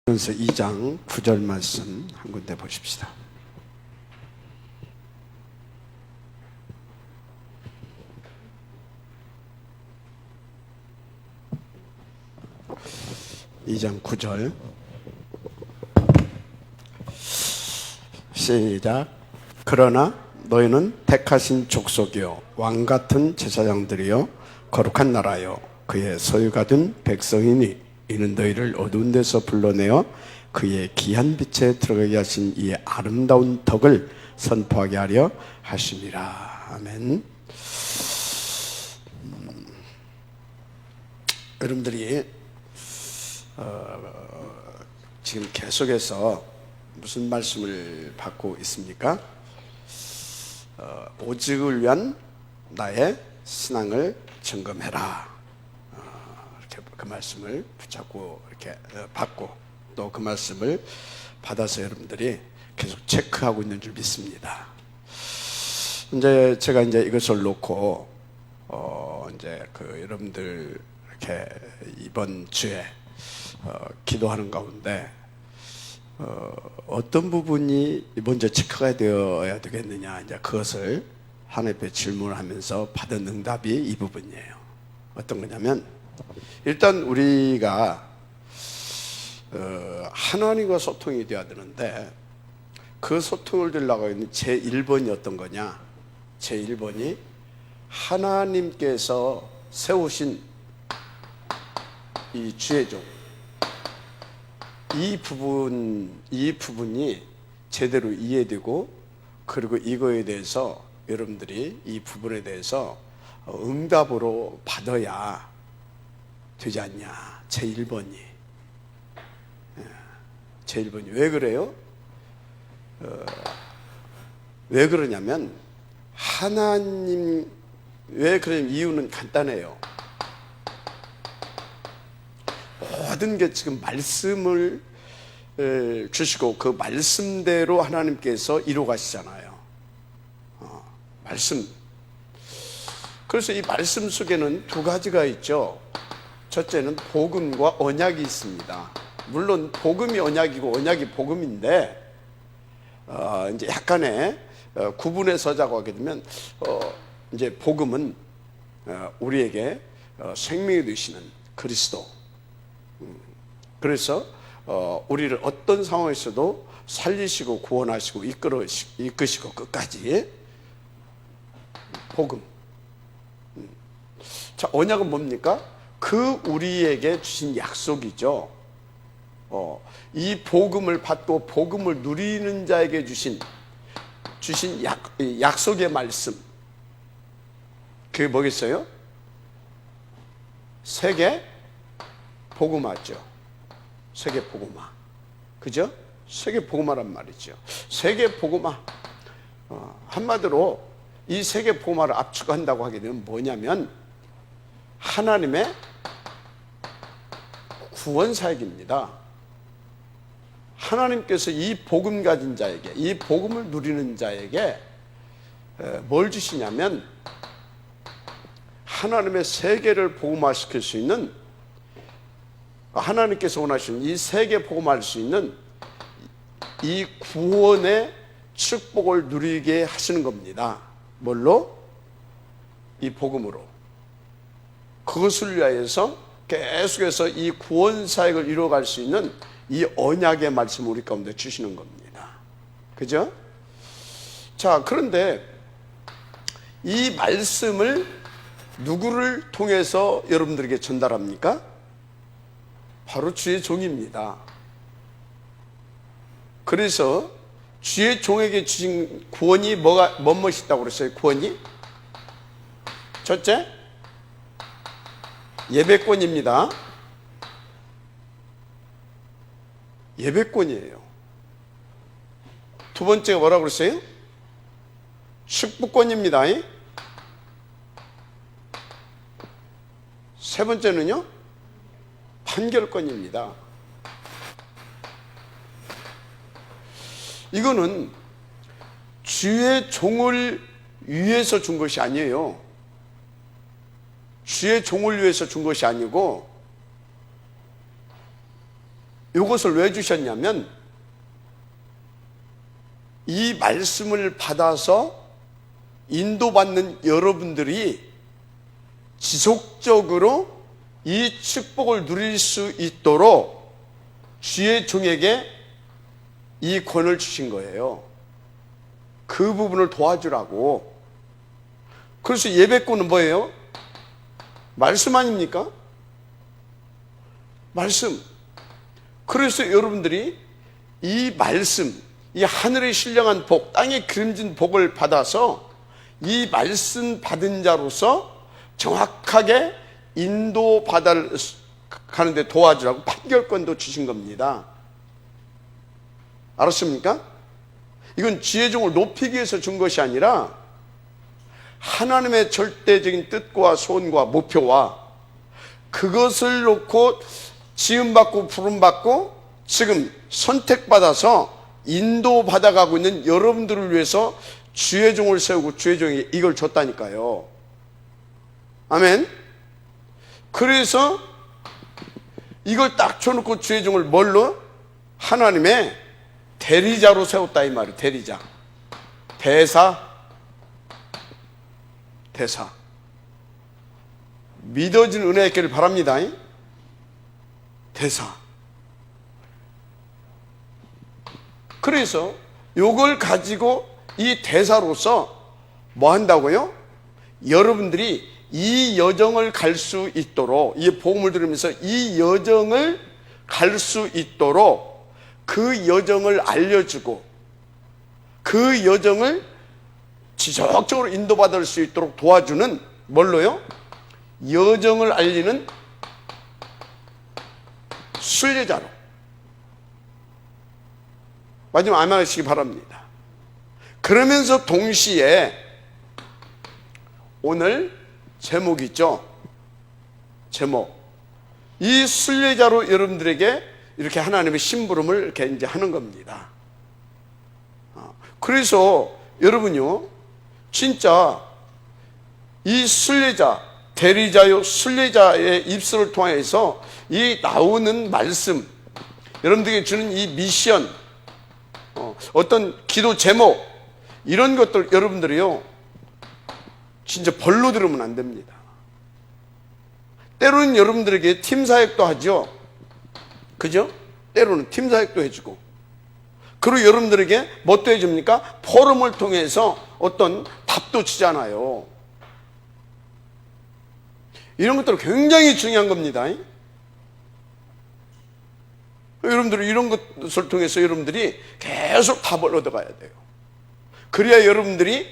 그래서 2장 9절 말씀 한 군데 보십시다. 이 장 9절 시작. 그러나 너희는 택하신 족속이요 왕같은 제사장들이요 거룩한 나라요 그의 소유가 된 백성이니 이는 너희를 어두운 데서 불러내어 그의 귀한 빛에 들어가게 하신 이의 아름다운 덕을 선포하게 하려 하심이라. 아멘. 여러분들이 지금 계속해서 무슨 말씀을 받고 있습니까? 오직을 위한 나의 신앙을 점검해라. 이렇게 그 말씀을 붙잡고 이렇게 받고 또 그 말씀을 받아서 여러분들이 계속 체크하고 있는 줄 믿습니다. 이제 제가 이것을 놓고 이제 그 여러분들 이렇게 이번 주에 기도하는 가운데 어떤 부분이 먼저 체크가 되어야 되겠느냐, 이제 그것을 하나님 앞에 질문을 하면서 받은 응답이 이 부분이에요. 어떤 거냐면, 일단 우리가 하나님과 소통이 되어야 되는데 그 소통을 되려고 하는 제1번이 어떤 거냐? 제1번이 하나님께서 세우신 이 주의종, 이 부분이 제대로 이해되고, 그리고 이거에 대해서 여러분들이 이 부분에 대해서 응답으로 받아야 되지 않냐. 제1번이. 제1번이. 왜 그래요? 왜 그러냐면, 하나님, 왜 그러냐면 이유는 간단해요. 모든 게 지금 말씀을 주시고 그 말씀대로 하나님께서 이루어가시잖아요. 말씀. 그래서 이 말씀 속에는 두 가지가 있죠. 첫째는 복음과 언약이 있습니다. 물론 복음이 언약이고 언약이 복음인데 이제 약간의 구분해 서자고 하게 되면 이제 복음은 우리에게 생명이 되시는 그리스도. 그래서 우리를 어떤 상황에서도 살리시고 구원하시고 이끄시고 끝까지 복음. 자, 언약은 뭡니까? 그 우리에게 주신 약속이죠. 이 복음을 받고 복음을 누리는 자에게 주신 약속의 말씀. 그게 뭐겠어요? 세계 복음화죠. 세계 복음화. 그죠? 세계 복음화란 말이죠. 세계 복음화. 한마디로 이 세계 복음화를 압축한다고 하게 되면 뭐냐면 하나님의 구원 사역입니다. 하나님께서 이 복음 가진 자에게, 이 복음을 누리는 자에게 뭘 주시냐면 하나님의 세계를 복음화시킬 수 있는, 하나님께서 원하시는 이 세계 복음할 수 있는 이 구원의 축복을 누리게 하시는 겁니다. 뭘로? 이 복음으로. 그것을 위하여서 계속해서 이 구원 사역을 이루어갈 수 있는 이 언약의 말씀을 우리 가운데 주시는 겁니다. 그죠? 자, 그런데 이 말씀을 누구를 통해서 여러분들에게 전달합니까? 바로 주의 종입니다. 그래서 주의 종에게 주신 구원이 무엇이 있다고 그랬어요? 구원이? 첫째, 예배권입니다. 예배권이에요. 두 번째가 뭐라고 그랬어요? 축복권입니다. 세 번째는요? 판결권입니다. 이거는 주의 종을 위해서 준 것이 아니에요. 주의 종을 위해서 준 것이 아니고 이것을 왜 주셨냐면 이 말씀을 받아서 인도받는 여러분들이 지속적으로 이 축복을 누릴 수 있도록 주의 종에게 이 권을 주신 거예요. 그 부분을 도와주라고. 그래서 예배권은 뭐예요? 말씀 아닙니까? 말씀. 그래서 여러분들이 이 말씀, 이 하늘의 신령한 복, 땅에 기름진 복을 받아서 이 말씀 받은 자로서 정확하게 인도받아 가는데 도와주라고 판결권도 주신 겁니다. 알았습니까? 이건 지혜 종을 높이기 위해서 준 것이 아니라 하나님의 절대적인 뜻과 소원과 목표와 그것을 놓고 지음받고 부름받고 지금 선택받아서 인도받아가고 있는 여러분들을 위해서 주의 종을 세우고 주의 종이 이걸 줬다니까요. 아멘. 그래서 이걸 딱 줘놓고 주의 종을 뭘로? 하나님의 대리자로 세웠다 이 말이에요. 대리자. 대사. 믿어진 은혜 있기를 바랍니다. 대사. 그래서 요걸 가지고 이 대사로서 뭐 한다고요? 여러분들이 이 여정을 갈 수 있도록, 이 복음을 들으면서 이 여정을 갈 수 있도록 그 여정을 알려주고 그 여정을 지속적으로 인도받을 수 있도록 도와주는 뭘로요? 여정을 알리는 순례자로. 마지막 아멘 하시기 바랍니다. 그러면서 동시에 오늘 제목이 있죠. 제목. 이 순례자로 여러분들에게 이렇게 하나님의 심부름을 이렇게 이제 하는 겁니다. 그래서 여러분요, 진짜 이 순례자, 대리자요 순례자의 입술을 통해서 이 나오는 말씀, 여러분들에게 주는 이 미션, 어떤 기도 제목, 이런 것들 여러분들이요 진짜 벌로 들으면 안 됩니다. 때로는 여러분들에게 팀 사역도 하죠. 그죠? 때로는 팀 사역도 해주고, 그리고 여러분들에게 뭣도 해줍니까? 포럼을 통해서 어떤 답도 주잖아요. 이런 것들은 굉장히 중요한 겁니다. 여러분들이 이런 것을 통해서 여러분들이 계속 답을 얻어가야 돼요. 그래야 여러분들이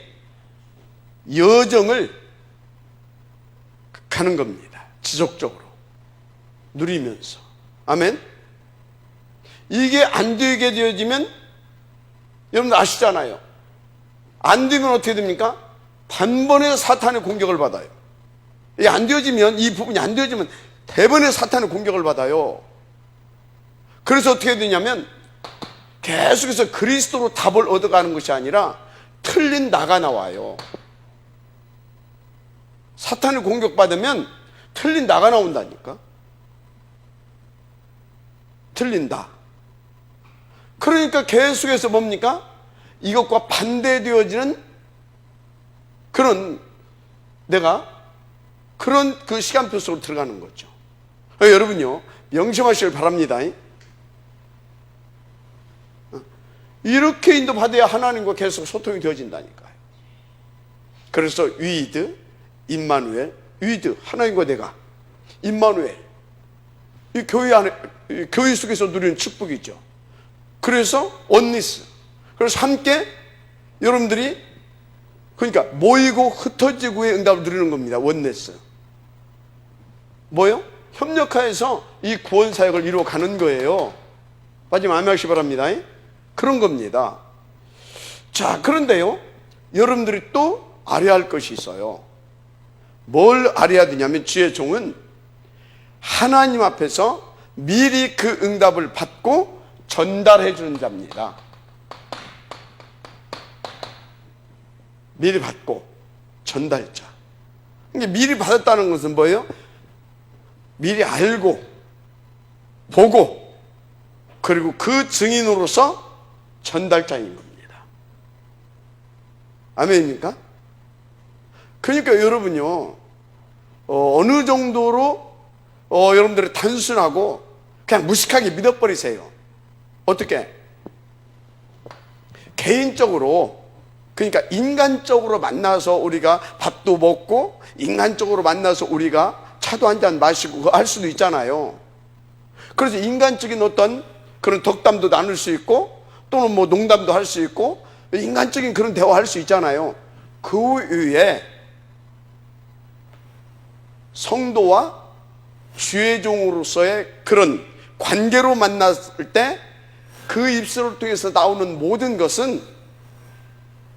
여정을 가는 겁니다. 지속적으로 누리면서. 아멘. 이게 안 되게 되어지면 여러분들 아시잖아요. 안 되면 어떻게 됩니까? 단번에 사탄의 공격을 받아요. 이게 안 되어지면, 이 부분이 안 되어지면 대번에 사탄의 공격을 받아요. 그래서 어떻게 되냐면 계속해서 그리스도로 답을 얻어가는 것이 아니라 틀린 나가 나와요. 사탄의 공격받으면 틀린 나가 나온다니까. 틀린다. 그러니까 계속해서 뭡니까? 이것과 반대되어지는 그런, 내가 그런 그 시간표 속으로 들어가는 거죠. 여러분요, 명심하시길 바랍니다. 이렇게 인도받아야 하나님과 계속 소통이 되어진다니까요. 그래서 위드, 임마누엘, 위드, 하나님과 내가, 임마누엘, 이 교회 안에, 이 교회 속에서 누리는 축복이죠. 그래서 원리스, 그래서 함께 여러분들이, 그러니까 모이고 흩어지고의 응답을 누리는 겁니다. 원리스. 뭐요? 협력하여서 이 구원 사역을 이루어가는 거예요. 마지막 아멘 하시기 바랍니다. 그런 겁니다. 자, 그런데요, 여러분들이 또 알아야 할 것이 있어요. 뭘 알아야 되냐면, 주의 종은 하나님 앞에서 미리 그 응답을 받고 전달해 주는 자입니다. 미리 받고 전달자. 이게 미리 받았다는 것은 뭐예요? 미리 알고 보고 그리고 그 증인으로서 전달자인 겁니다. 아멘입니까? 그러니까 여러분요, 어느 정도로 여러분들이 단순하고 그냥 무식하게 믿어버리세요. 어떻게? 개인적으로, 그러니까 인간적으로 만나서 우리가 밥도 먹고 인간적으로 만나서 우리가 차도 한잔 마시고 그거 할 수도 있잖아요. 그래서 인간적인 어떤 그런 덕담도 나눌 수 있고 또는 뭐 농담도 할 수 있고 인간적인 그런 대화할 수 있잖아요. 그 위에 성도와 주의 종으로서의 그런 관계로 만났을 때 그 입술을 통해서 나오는 모든 것은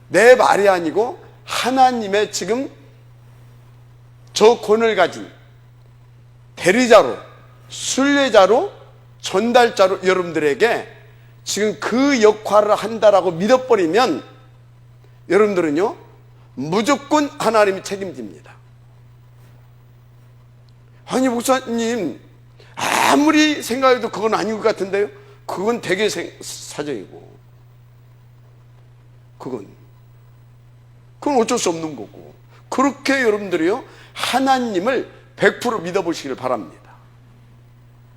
내 말이 아니고 하나님의 지금 저 권을 가진 대리자로, 순례자로, 전달자로 여러분들에게 지금 그 역할을 한다라고 믿어버리면 여러분들은요, 무조건 하나님이 책임집니다. 아니 목사님, 아무리 생각해도 그건 아닌 것 같은데요? 그건 되게 사정이고 그건 어쩔 수 없는 거고, 그렇게 여러분들이요 하나님을 100% 믿어보시길 바랍니다.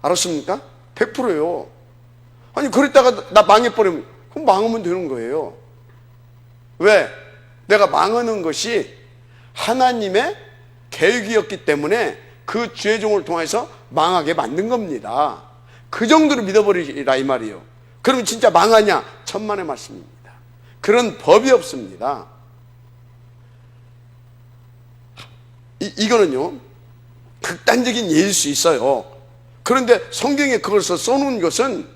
알았습니까? 100%요. 아니 그랬다가 나 망해버리면 그럼 망하면 되는 거예요. 왜? 내가 망하는 것이 하나님의 계획이었기 때문에 그 주의 종을 통해서 망하게 만든 겁니다. 그 정도로 믿어버리라 이 말이에요. 그러면 진짜 망하냐? 천만의 말씀입니다. 그런 법이 없습니다. 이거는요 극단적인 예일 수 있어요. 그런데 성경에 그걸 써놓은 것은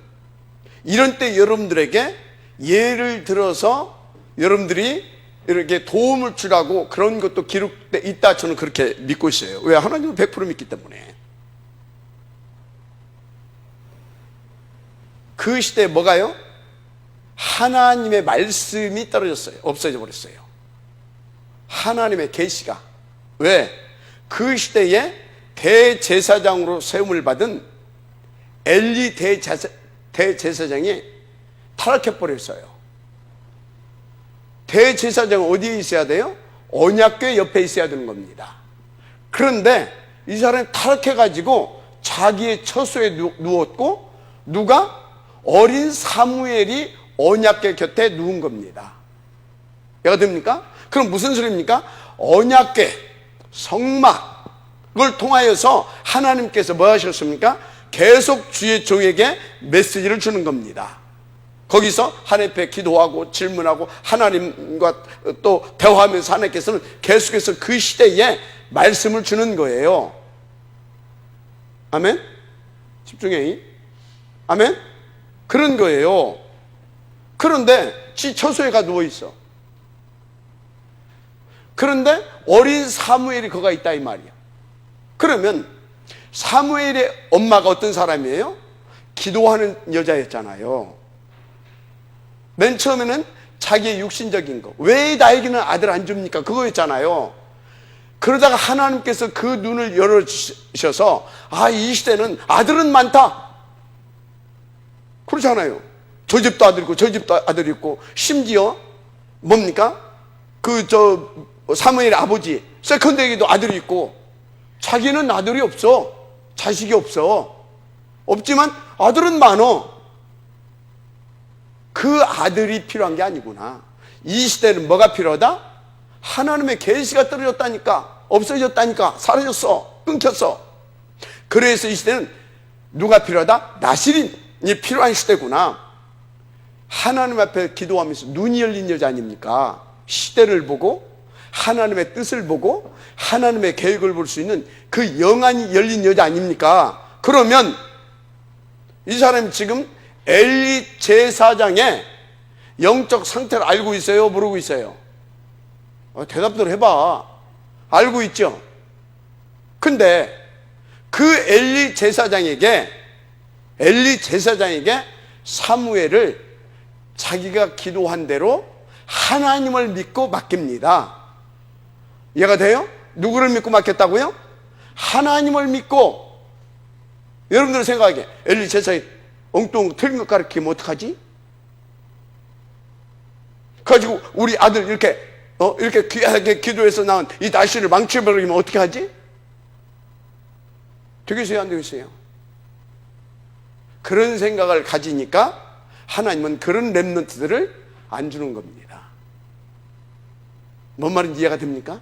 이런 때 여러분들에게 예를 들어서 여러분들이 이렇게 도움을 주라고 그런 것도 기록돼 있다, 저는 그렇게 믿고 있어요. 왜? 하나님은 100% 믿기 때문에. 그 시대에 뭐가요? 하나님의 말씀이 떨어졌어요. 없어져 버렸어요. 하나님의 계시가. 왜? 그 시대에 대제사장으로 세움을 받은 엘리 대제사장이 타락해 버렸어요. 대제사장은 어디에 있어야 돼요? 언약궤 옆에 있어야 되는 겁니다. 그런데 이 사람이 타락해가지고 자기의 처소에 누웠고, 누가? 어린 사무엘이 언약궤 곁에 누운 겁니다. 이해가 됩니까? 그럼 무슨 소리입니까? 언약궤, 성막을 통하여서 하나님께서 뭐 하셨습니까? 계속 주의 종에게 메시지를 주는 겁니다. 거기서 하나님 앞에 기도하고 질문하고 하나님과 또 대화하면서 하나님께서는 계속해서 그 시대에 말씀을 주는 거예요. 아멘? 집중해. 아멘? 그런 거예요. 그런데 지 처소에가 누워있어. 그런데 어린 사무엘이 거가 있다 이 말이야. 그러면 사무엘의 엄마가 어떤 사람이에요? 기도하는 여자였잖아요. 맨 처음에는 자기의 육신적인 거, 왜 나에게는 아들 안 줍니까? 그거였잖아요. 그러다가 하나님께서 그 눈을 열어주셔서 이 시대는 아들은 많다, 그렇잖아요. 저 집도 아들 있고 저 집도 아들 있고, 심지어 뭡니까? 사무엘의 아버지 세컨드에게도 아들이 있고, 자기는 아들이 없어, 자식이 없지만 아들은 많어. 그 아들이 필요한 게 아니구나. 이 시대는 뭐가 필요하다? 하나님의 계시가 떨어졌다니까, 없어졌다니까, 사라졌어, 끊겼어. 그래서 이 시대는 누가 필요하다? 나실인이 필요한 시대구나. 하나님 앞에 기도하면서 눈이 열린 여자 아닙니까? 시대를 보고 하나님의 뜻을 보고 하나님의 계획을 볼 수 있는 그 영안이 열린 여자 아닙니까? 그러면 이 사람이 지금 엘리 제사장의 영적 상태를 알고 있어요? 모르고 있어요? 대답들 해봐. 알고 있죠? 근데 그 엘리 제사장에게 사무엘을 자기가 기도한 대로 하나님을 믿고 맡깁니다. 이해가 돼요? 누구를 믿고 맡겼다고요? 하나님을 믿고. 여러분들 생각하기에 엘리 제사장이 엉뚱 틀린 것 가르치면 어떡하지? 가지고 우리 아들 이렇게 이렇게 귀하게 기도해서 나온 이 날씨를 망쳐버리면 어떻게 하지? 되겠어요, 안 되겠어요? 그런 생각을 가지니까 하나님은 그런 렘넌트들을 안 주는 겁니다. 뭔 말인지 이해가 됩니까?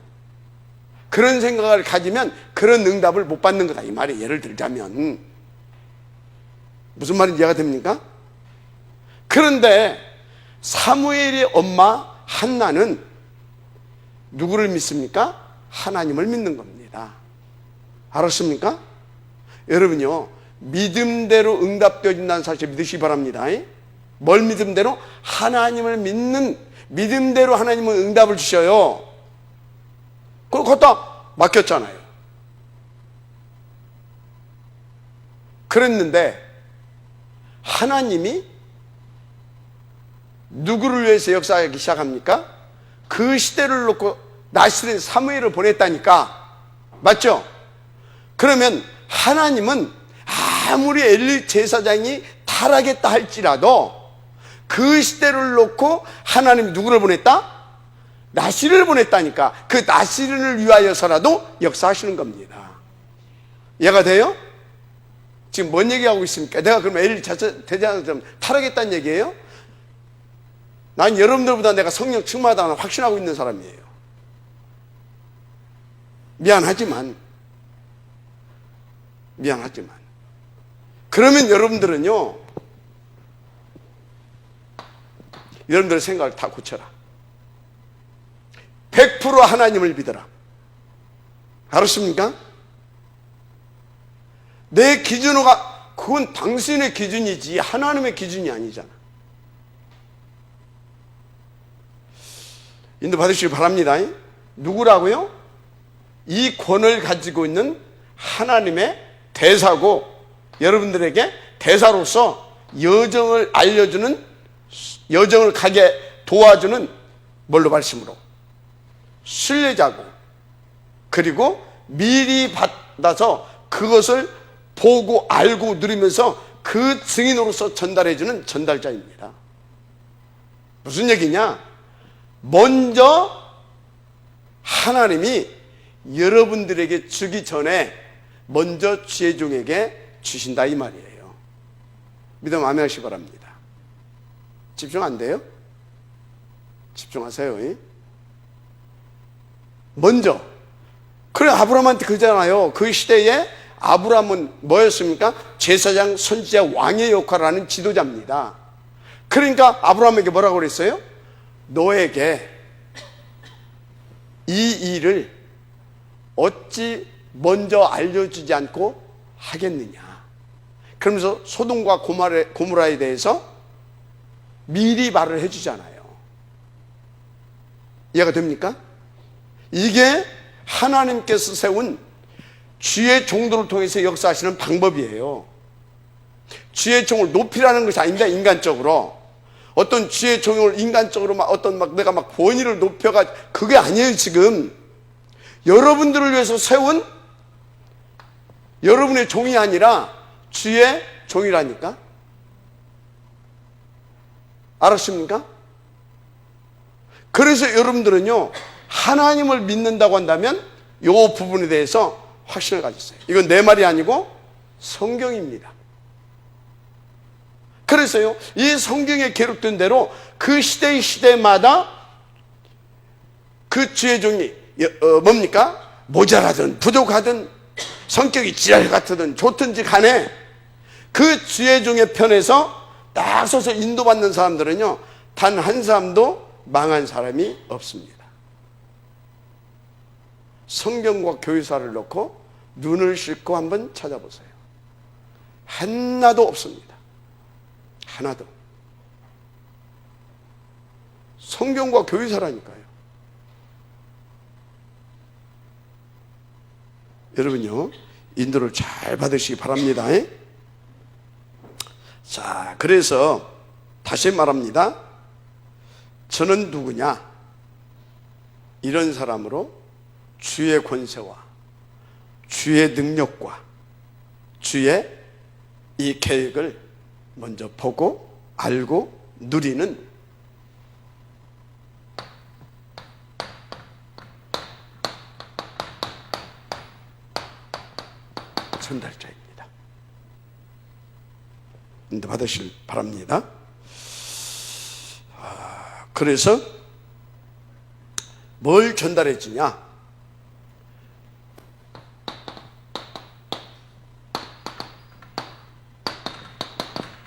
그런 생각을 가지면 그런 응답을 못 받는 거다 이 말이에요. 예를 들자면 무슨 말인지 이해가 됩니까? 그런데 사무엘의 엄마 한나는 누구를 믿습니까? 하나님을 믿는 겁니다. 알았습니까? 여러분요, 믿음대로 응답되어진다는 사실 믿으시기 바랍니다. 뭘 믿음대로? 하나님을 믿는 믿음대로 하나님은 응답을 주셔요. 그걸 갖다 맡겼잖아요. 그랬는데 하나님이 누구를 위해서 역사하기 시작합니까? 그 시대를 놓고 나시린 사무엘을 보냈다니까. 맞죠? 그러면 하나님은 아무리 엘리 제사장이 타락했다 할지라도 그 시대를 놓고 하나님이 누구를 보냈다? 나시린을 보냈다니까. 그 나시린을 위하여서라도 역사하시는 겁니다. 이해가 돼요? 지금 뭔 얘기하고 있습니까? 내가 그럼 엘리 제사장 타락했다는 얘기예요? 난 여러분들보다 내가 성령 충만하다는 확신하고 있는 사람이에요. 미안하지만 그러면 여러분들은요, 여러분들의 생각을 다 고쳐라. 100% 하나님을 믿어라. 알았습니까? 내 기준호가 그건 당신의 기준이지 하나님의 기준이 아니잖아. 인도 받으시기 바랍니다. 누구라고요? 이 권을 가지고 있는 하나님의 대사고, 여러분들에게 대사로서 여정을 알려주는, 여정을 가게 도와주는 뭘로 말씀으로 순례자고, 그리고 미리 받아서 그것을 보고 알고 누리면서 그 증인으로서 전달해주는 전달자입니다. 무슨 얘기냐? 먼저 하나님이 여러분들에게 주기 전에 먼저 주의 종에게 주신다 이 말이에요. 믿음 아멘하시기 바랍니다. 집중 안 돼요? 집중하세요. 먼저. 그래, 아브라함한테 그러잖아요. 그 시대에 아브라함은 뭐였습니까? 제사장, 선지자, 왕의 역할을 하는 지도자입니다. 그러니까 아브라함에게 뭐라고 그랬어요? 너에게 이 일을 어찌 먼저 알려주지 않고 하겠느냐. 그러면서 소돔과 고모라에 대해서 미리 말을 해주잖아요. 이해가 됩니까? 이게 하나님께서 세운 주의 종들을 통해서 역사하시는 방법이에요. 주의 종을 높이라는 것이 아닙니다. 인간적으로 어떤 주의 종을 인간적으로 내가 권위를 높여가, 그게 아니에요. 지금 여러분들을 위해서 세운 여러분의 종이 아니라 주의 종이라니까. 알았습니까? 그래서 여러분들은요, 하나님을 믿는다고 한다면 이 부분에 대해서 확신을 가졌어요. 이건 내 말이 아니고 성경입니다. 그래서요, 이 성경에 기록된 대로 그 시대마다 그 주의 종이 뭡니까? 모자라든 부족하든 성격이 지랄 같든 좋든지 간에 그 주의 종의 편에서 딱 서서 인도받는 사람들은요, 단 한 사람도 망한 사람이 없습니다. 성경과 교회사를 놓고 눈을 씻고 한번 찾아보세요. 하나도 없습니다. 하나도. 성경과 교회사라니까요. 여러분요, 인도를 잘 받으시기 바랍니다. 자, 그래서 다시 말합니다. 저는 누구냐? 이런 사람으로 주의 권세와 주의 능력과 주의 이 계획을 먼저 보고 알고 누리는 전달자입니다. 인도 받으실 바랍니다. 그래서 뭘 전달해 주냐?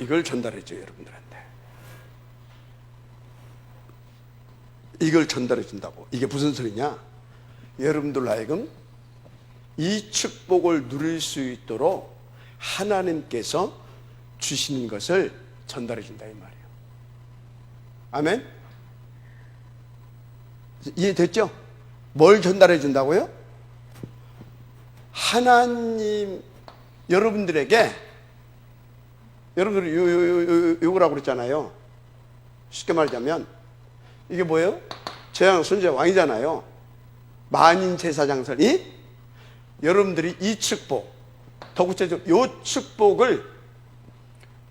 이걸 전달해 줘요, 여러분들한테. 이걸 전달해 준다고. 이게 무슨 소리냐? 여러분들 하여금 이 축복을 누릴 수 있도록 하나님께서 주시는 것을 전달해 준다 이 말이에요. 아멘? 이해됐죠? 뭘 전달해 준다고요? 하나님 여러분들에게, 여러분들이 요거라고 그랬잖아요. 쉽게 말하자면 이게 뭐예요? 제왕 손자 왕이잖아요. 만인 제사장설이 여러분들이 이 축복, 더 구체적으로 이 축복을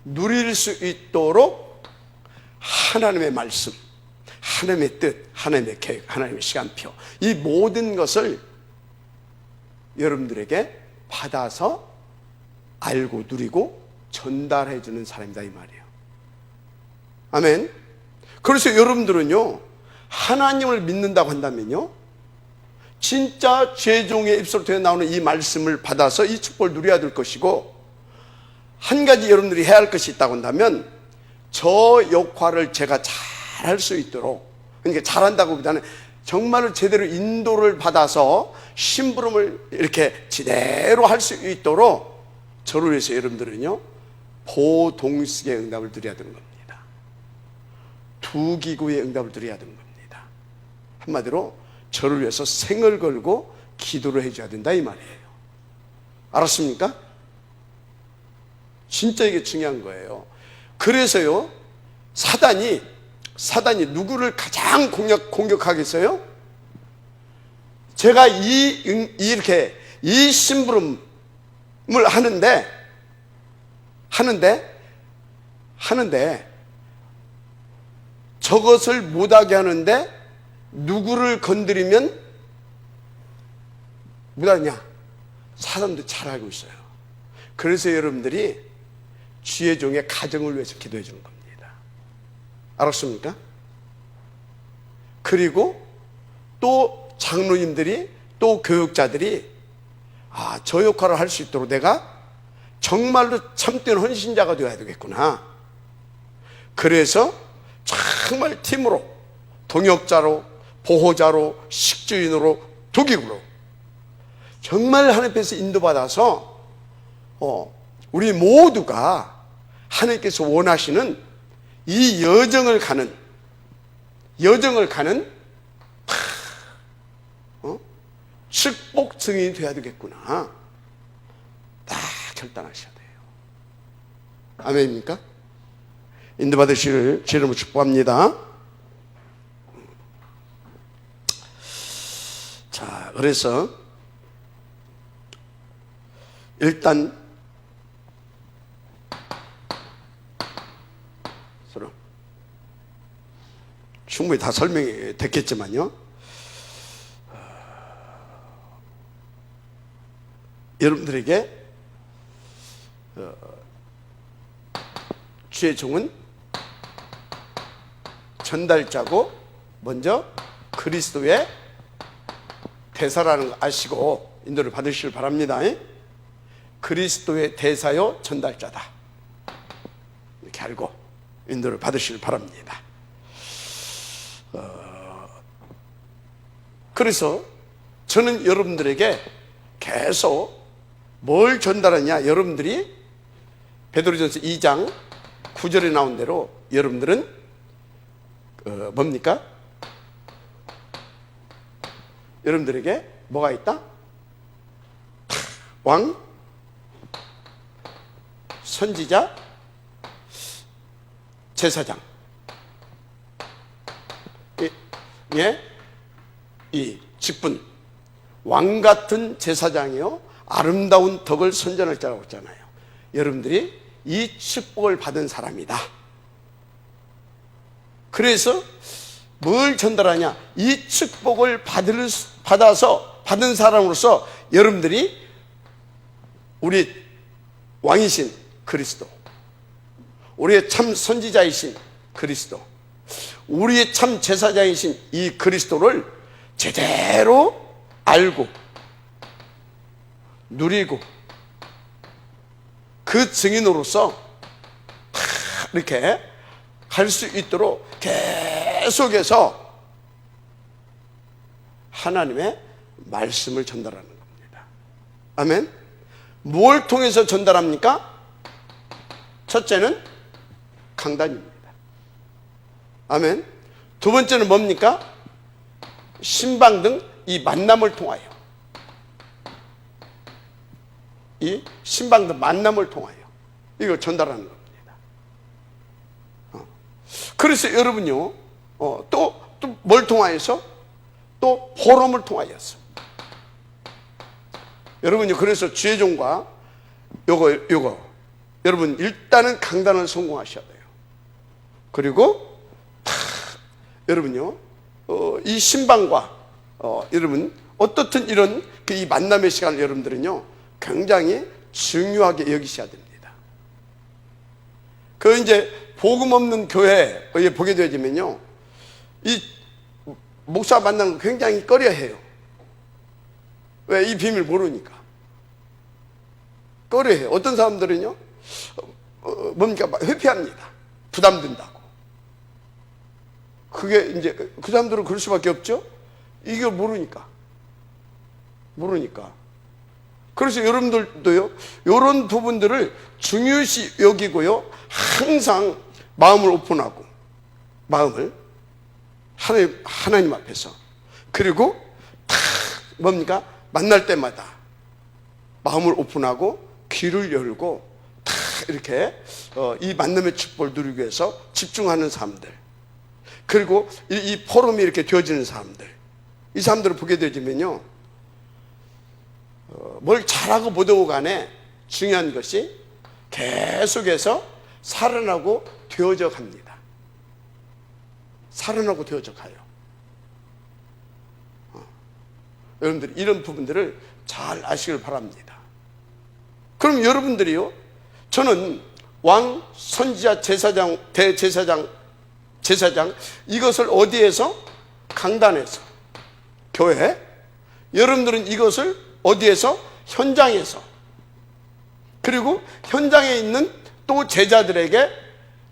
누릴 수 있도록 하나님의 말씀, 하나님의 뜻, 하나님의 계획, 하나님의 시간표, 이 모든 것을 여러분들에게 받아서 알고 누리고 전달해 주는 사람이다 이 말이에요. 아멘. 그래서 여러분들은요, 하나님을 믿는다고 한다면요, 진짜 죄종의 입술로 나오는 이 말씀을 받아서 이 축복을 누려야 될 것이고, 한 가지 여러분들이 해야 할 것이 있다고 한다면 저 역할을 제가 잘할 수 있도록, 그러니까 잘한다고 보다는 정말로 제대로 인도를 받아서 심부름을 이렇게 제대로 할 수 있도록 저를 위해서 여러분들은요, 보동식의 응답을 드려야 되는 겁니다. 두 기구의 응답을 드려야 되는 겁니다. 한마디로 저를 위해서 생을 걸고 기도를 해줘야 된다 이 말이에요. 알았습니까? 진짜 이게 중요한 거예요. 그래서요, 사단이 누구를 가장 공격하겠어요? 제가 이렇게 이 심부름을 하는데 저것을 못하게 하는데 누구를 건드리면 못하냐? 사람도 잘 알고 있어요. 그래서 여러분들이 주의 종의 가정을 위해서 기도해 주는 겁니다. 알았습니까? 그리고 또 장로님들이, 또 교육자들이 저 역할을 할 수 있도록 내가 정말로 참된 헌신자가 되어야 되겠구나. 그래서 정말 팀으로, 동역자로, 보호자로, 식주인으로, 도기구로 정말 하나님 앞에서 인도받아서 우리 모두가 하나님께서 원하시는 이 여정을 가는 축복 증인이 되어야 되겠구나. 딱 결단하셔야 돼요. 아멘입니까? 인도받으시기를 주의 이름으로 축복합니다. 자, 그래서 일단 충분히 다 설명이 됐겠지만요, 여러분들에게 주의 종은 전달자고 먼저 그리스도의 대사라는 거 아시고 인도를 받으시길 바랍니다. 그리스도의 대사요 전달자다, 이렇게 알고 인도를 받으시길 바랍니다. 그래서 저는 여러분들에게 계속 뭘 전달하냐, 여러분들이 베드로전서 2장 9절에 나온 대로 여러분들은 뭡니까? 여러분들에게 뭐가 있다? 왕, 선지자, 제사장. 이 직분, 왕 같은 제사장이요 아름다운 덕을 선전할 자라고 했잖아요. 여러분들이 이 축복을 받은 사람이다. 그래서 뭘 전달하냐? 이 축복을 받아서 받은 사람으로서 여러분들이 우리 왕이신 그리스도, 우리의 참 선지자이신 그리스도, 우리의 참 제사장이신 이 그리스도를 제대로 알고 누리고 그 증인으로서 이렇게 할 수 있도록 계속해서 하나님의 말씀을 전달하는 겁니다. 아멘. 뭘 통해서 전달합니까? 첫째는 강단입니다. 아멘. 두 번째는 뭡니까? 신방 등 이 만남을 통하여, 이 신방 등 만남을 통하여 이거 전달하는 겁니다. 그래서 여러분요, 또 뭘 통하여서? 또 포럼을 통하여서. 여러분요, 그래서 주의종과 요거 여러분 일단은 강단을 성공하셔야 돼요. 그리고 여러분요, 이 신방과 여러분 어떻든 이런 이 만남의 시간을 여러분들은요 굉장히 중요하게 여기셔야 됩니다. 그 이제 복음 없는 교회에 보게 되어지면요, 이 목사 만나는 거 굉장히 꺼려해요. 왜? 이 비밀 모르니까 꺼려해요. 어떤 사람들은요, 뭡니까? 회피합니다. 부담된다고. 그게 이제 그 사람들은 그럴 수밖에 없죠. 이걸 모르니까. 그래서 여러분들도요, 이런 부분들을 중요시 여기고요, 항상 마음을 오픈하고, 마음을 하나님 앞에서, 그리고 뭡니까? 만날 때마다 마음을 오픈하고 귀를 열고 이렇게 이 만남의 축복을 누리기 위해서 집중하는 사람들, 그리고 이 포럼이 이렇게 되어지는 사람들, 이 사람들을 보게 되지면요, 뭘 잘하고 못하고 간에 중요한 것이 계속해서 살아나고 되어져 갑니다. 살아나고 되어져 가요. 여러분들 이런 부분들을 잘 아시길 바랍니다. 그럼 여러분들이요, 저는 왕, 선지자, 제사장, 대제사장, 제사장, 이것을 어디에서? 강단에서, 교회. 여러분들은 이것을 어디에서? 현장에서. 그리고 현장에 있는 또 제자들에게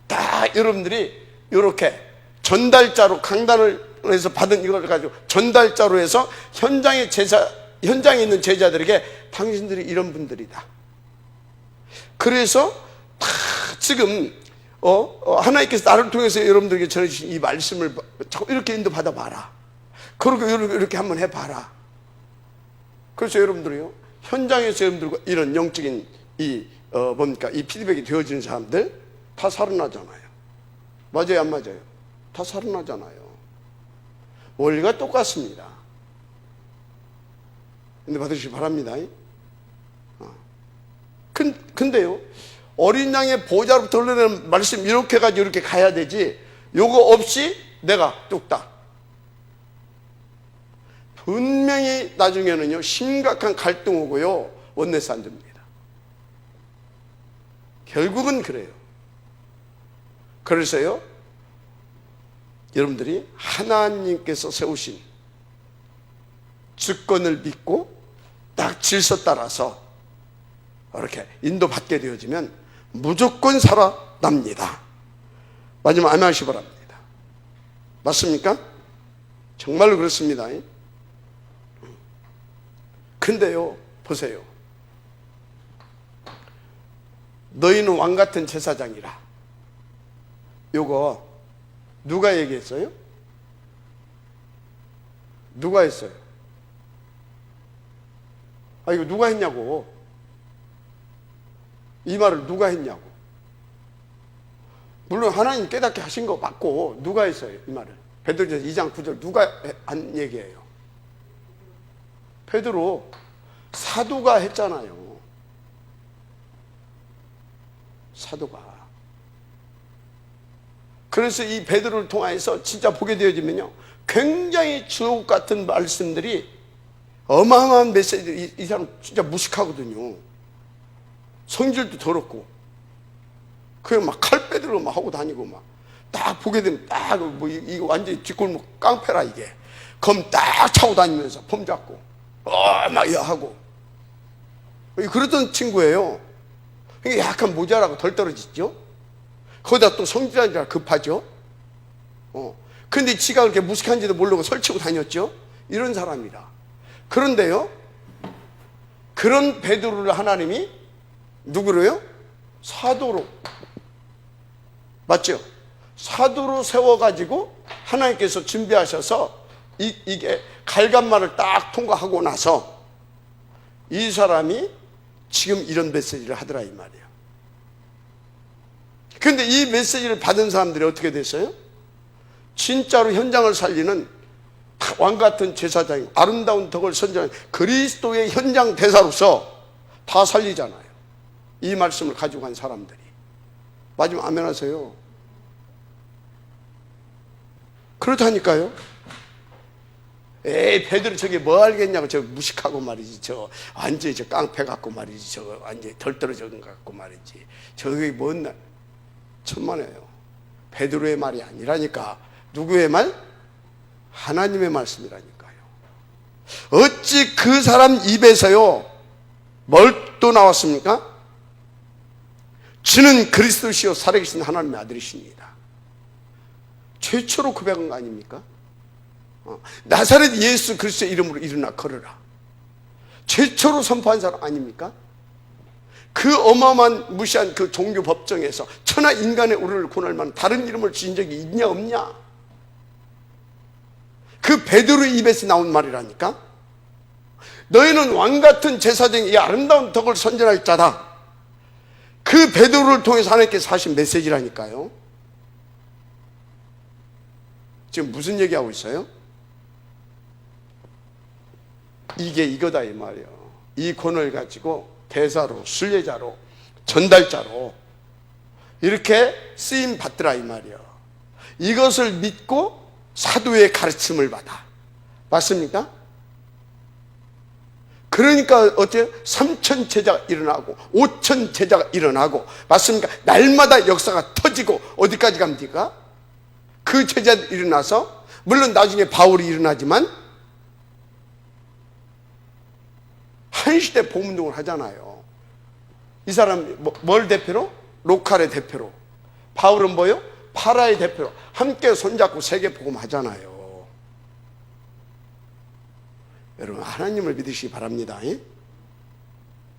다 여러분들이 이렇게 전달자로, 강단을 해서 받은 이걸 가지고 전달자로 해서 현장에 있는 제자들에게 당신들이 이런 분들이다. 그래서 다 지금 하나님께서 나를 통해서 여러분들에게 전해주신 이 말씀을 이렇게 인도받아 봐라. 그리고 이렇게 한번 해봐라. 그래서 여러분들이요, 현장에서 여러분들과 이런 영적인 이 피드백이 되어지는 사람들 다 살아나잖아요. 맞아요, 안 맞아요? 다 살아나잖아요. 원리가 똑같습니다. 근데 받으시기 바랍니다. 근데요, 어린 양의 보좌로부터 흘러내는 말씀 이렇게 가지고 이렇게 가야 되지, 요거 없이 내가 뚝딱. 분명히 나중에는요, 심각한 갈등 오고요, 원내스 안 됩니다. 결국은 그래요. 그래서요, 여러분들이 하나님께서 세우신 주권을 믿고 딱 질서 따라서 이렇게 인도받게 되어지면 무조건 살아납니다. 마지막 아멘 하시기 바랍니다. 맞습니까? 정말로 그렇습니다. 근데요, 보세요. 너희는 왕같은 제사장이라. 요거 누가 얘기했어요? 누가 했어요? 이거 누가 했냐고. 이 말을 누가 했냐고. 물론 하나님 깨닫게 하신 거 맞고, 누가 했어요? 이 말을. 베드로전서 2장 9절 누가 한 얘기예요? 베드로 사도가 했잖아요. 사도가. 그래서 이 베드로를 통해서 진짜 보게 되어지면요, 굉장히 주옥 같은 말씀들이, 어마어마한 메시지. 이 사람 진짜 무식하거든요. 성질도 더럽고, 그냥 막 칼 빼들어 막 하고 다니고, 막 딱 보게 되면 딱 뭐 이거 완전히 뒷골목 깡패라 이게. 검 딱 차고 다니면서 폼 잡고 막 하고 그러던 친구예요. 이게 약간 모자라고 덜 떨어지죠. 거기다 또 성질이라 급하죠. 근데 지가 그렇게 무식한지도 모르고 설치고 다녔죠. 이런 사람이라. 그런데요, 그런 베드로를 하나님이 누구로요? 사도로, 맞죠? 사도로 세워가지고 하나님께서 준비하셔서 이게 갈간말을 딱 통과하고 나서 이 사람이 지금 이런 메시지를 하더라 이 말이에요. 그런데 이 메시지를 받은 사람들이 어떻게 됐어요? 진짜로 현장을 살리는 왕같은 제사장이고 아름다운 덕을 선전하는 그리스도의 현장 대사로서 다 살리잖아요. 이 말씀을 가지고 간 사람들이. 맞으면 아멘 하세요. 그렇다니까요. 에이, 베드로 저게 뭐 알겠냐고, 저 무식하고 말이지, 저 완전히 저 깡패 같고 말이지, 저 완전히 덜 떨어진 것 같고 말이지, 저게 뭔 날. 천만에요. 베드로의 말이 아니라니까. 누구의 말? 하나님의 말씀이라니까요. 어찌 그 사람 입에서요 뭘 또 나왔습니까? 주는 그리스도시요 살아계신 하나님의 아들이십니다. 최초로 고백한 거 아닙니까? 나사렛 예수 그리스도의 이름으로 일어나 걸으라. 최초로 선포한 사람 아닙니까? 그 어마어마한 무시한 그 종교 법정에서 천하 인간의 우리를 구원할 만한 다른 이름을 지은 적이 있냐 없냐? 그 베드로의 입에서 나온 말이라니까. 너희는 왕같은 제사장의 이 아름다운 덕을 선전할 자다. 그 베드로를 통해서 하나님께서 하신 메시지라니까요. 지금 무슨 얘기하고 있어요? 이게 이거다 이 말이에요. 이 권을 가지고 대사로, 순례자로, 전달자로 이렇게 쓰임 받더라 이 말이에요. 이것을 믿고 사도의 가르침을 받아. 맞습니까? 그러니까 어때요? 3천 제자가 일어나고 5천 제자가 일어나고, 맞습니까? 날마다 역사가 터지고 어디까지 갑니까? 그 제자들이 일어나서, 물론 나중에 바울이 일어나지만 한 시대 복음운동을 하잖아요. 이 사람 뭘 대표로? 로컬의 대표로. 바울은 뭐요? 파라의 대표로 함께 손잡고 세계 복음 하잖아요. 여러분, 하나님을 믿으시기 바랍니다.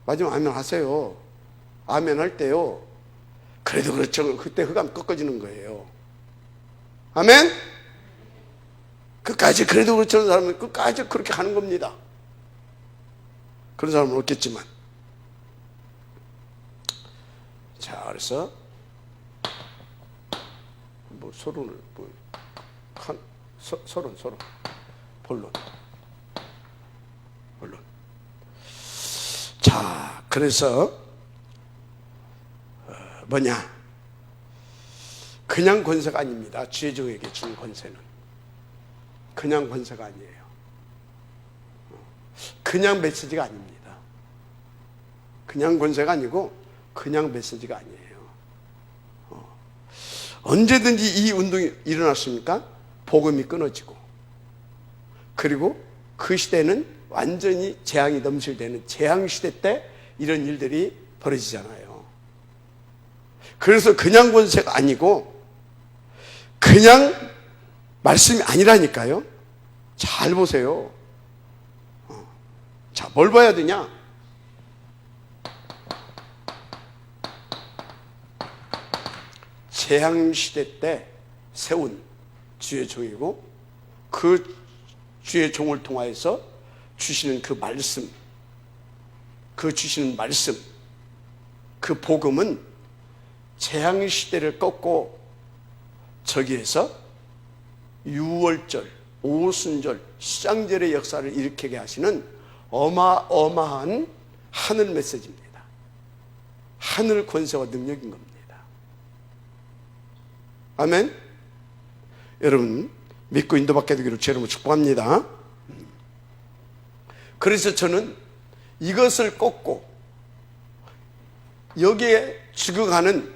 마지막 아멘 하세요. 아멘 할 때요, 그래도 그렇죠, 그때 흑암 꺾어지는 거예요. 아멘? 끝까지 그래도 그렇죠 하는 사람은 끝까지 그렇게 하는 겁니다. 그런 사람은 없겠지만. 자, 그래서 뭐 서론을 서론 본론. 자, 그래서 뭐냐? 그냥 권세가 아닙니다. 죄종에게 준 권세는 그냥 권세가 아니에요. 그냥 메시지가 아닙니다. 그냥 권세가 아니고 그냥 메시지가 아니에요. 언제든지 이 운동이 일어났습니까? 복음이 끊어지고, 그리고 그 시대는 완전히 재앙이 넘실대는 재앙시대 때 이런 일들이 벌어지잖아요. 그래서 그냥 권세가 아니고 그냥 말씀이 아니라니까요. 잘 보세요. 자, 뭘 봐야 되냐? 재앙시대 때 세운 주의 종이고, 그 주의 종을 통하여서 주시는 그 말씀, 그 주시는 말씀, 그 복음은 재앙시대를 꺾고 저기에서 유월절, 오순절, 시장절의 역사를 일으키게 하시는 어마어마한 하늘 메시지입니다. 하늘 권세와 능력인 겁니다. 아멘. 여러분 믿고 인도받게 되기를 주의 이름으로 축복합니다. 그래서 저는 이것을 꽂고 여기에 죽어가는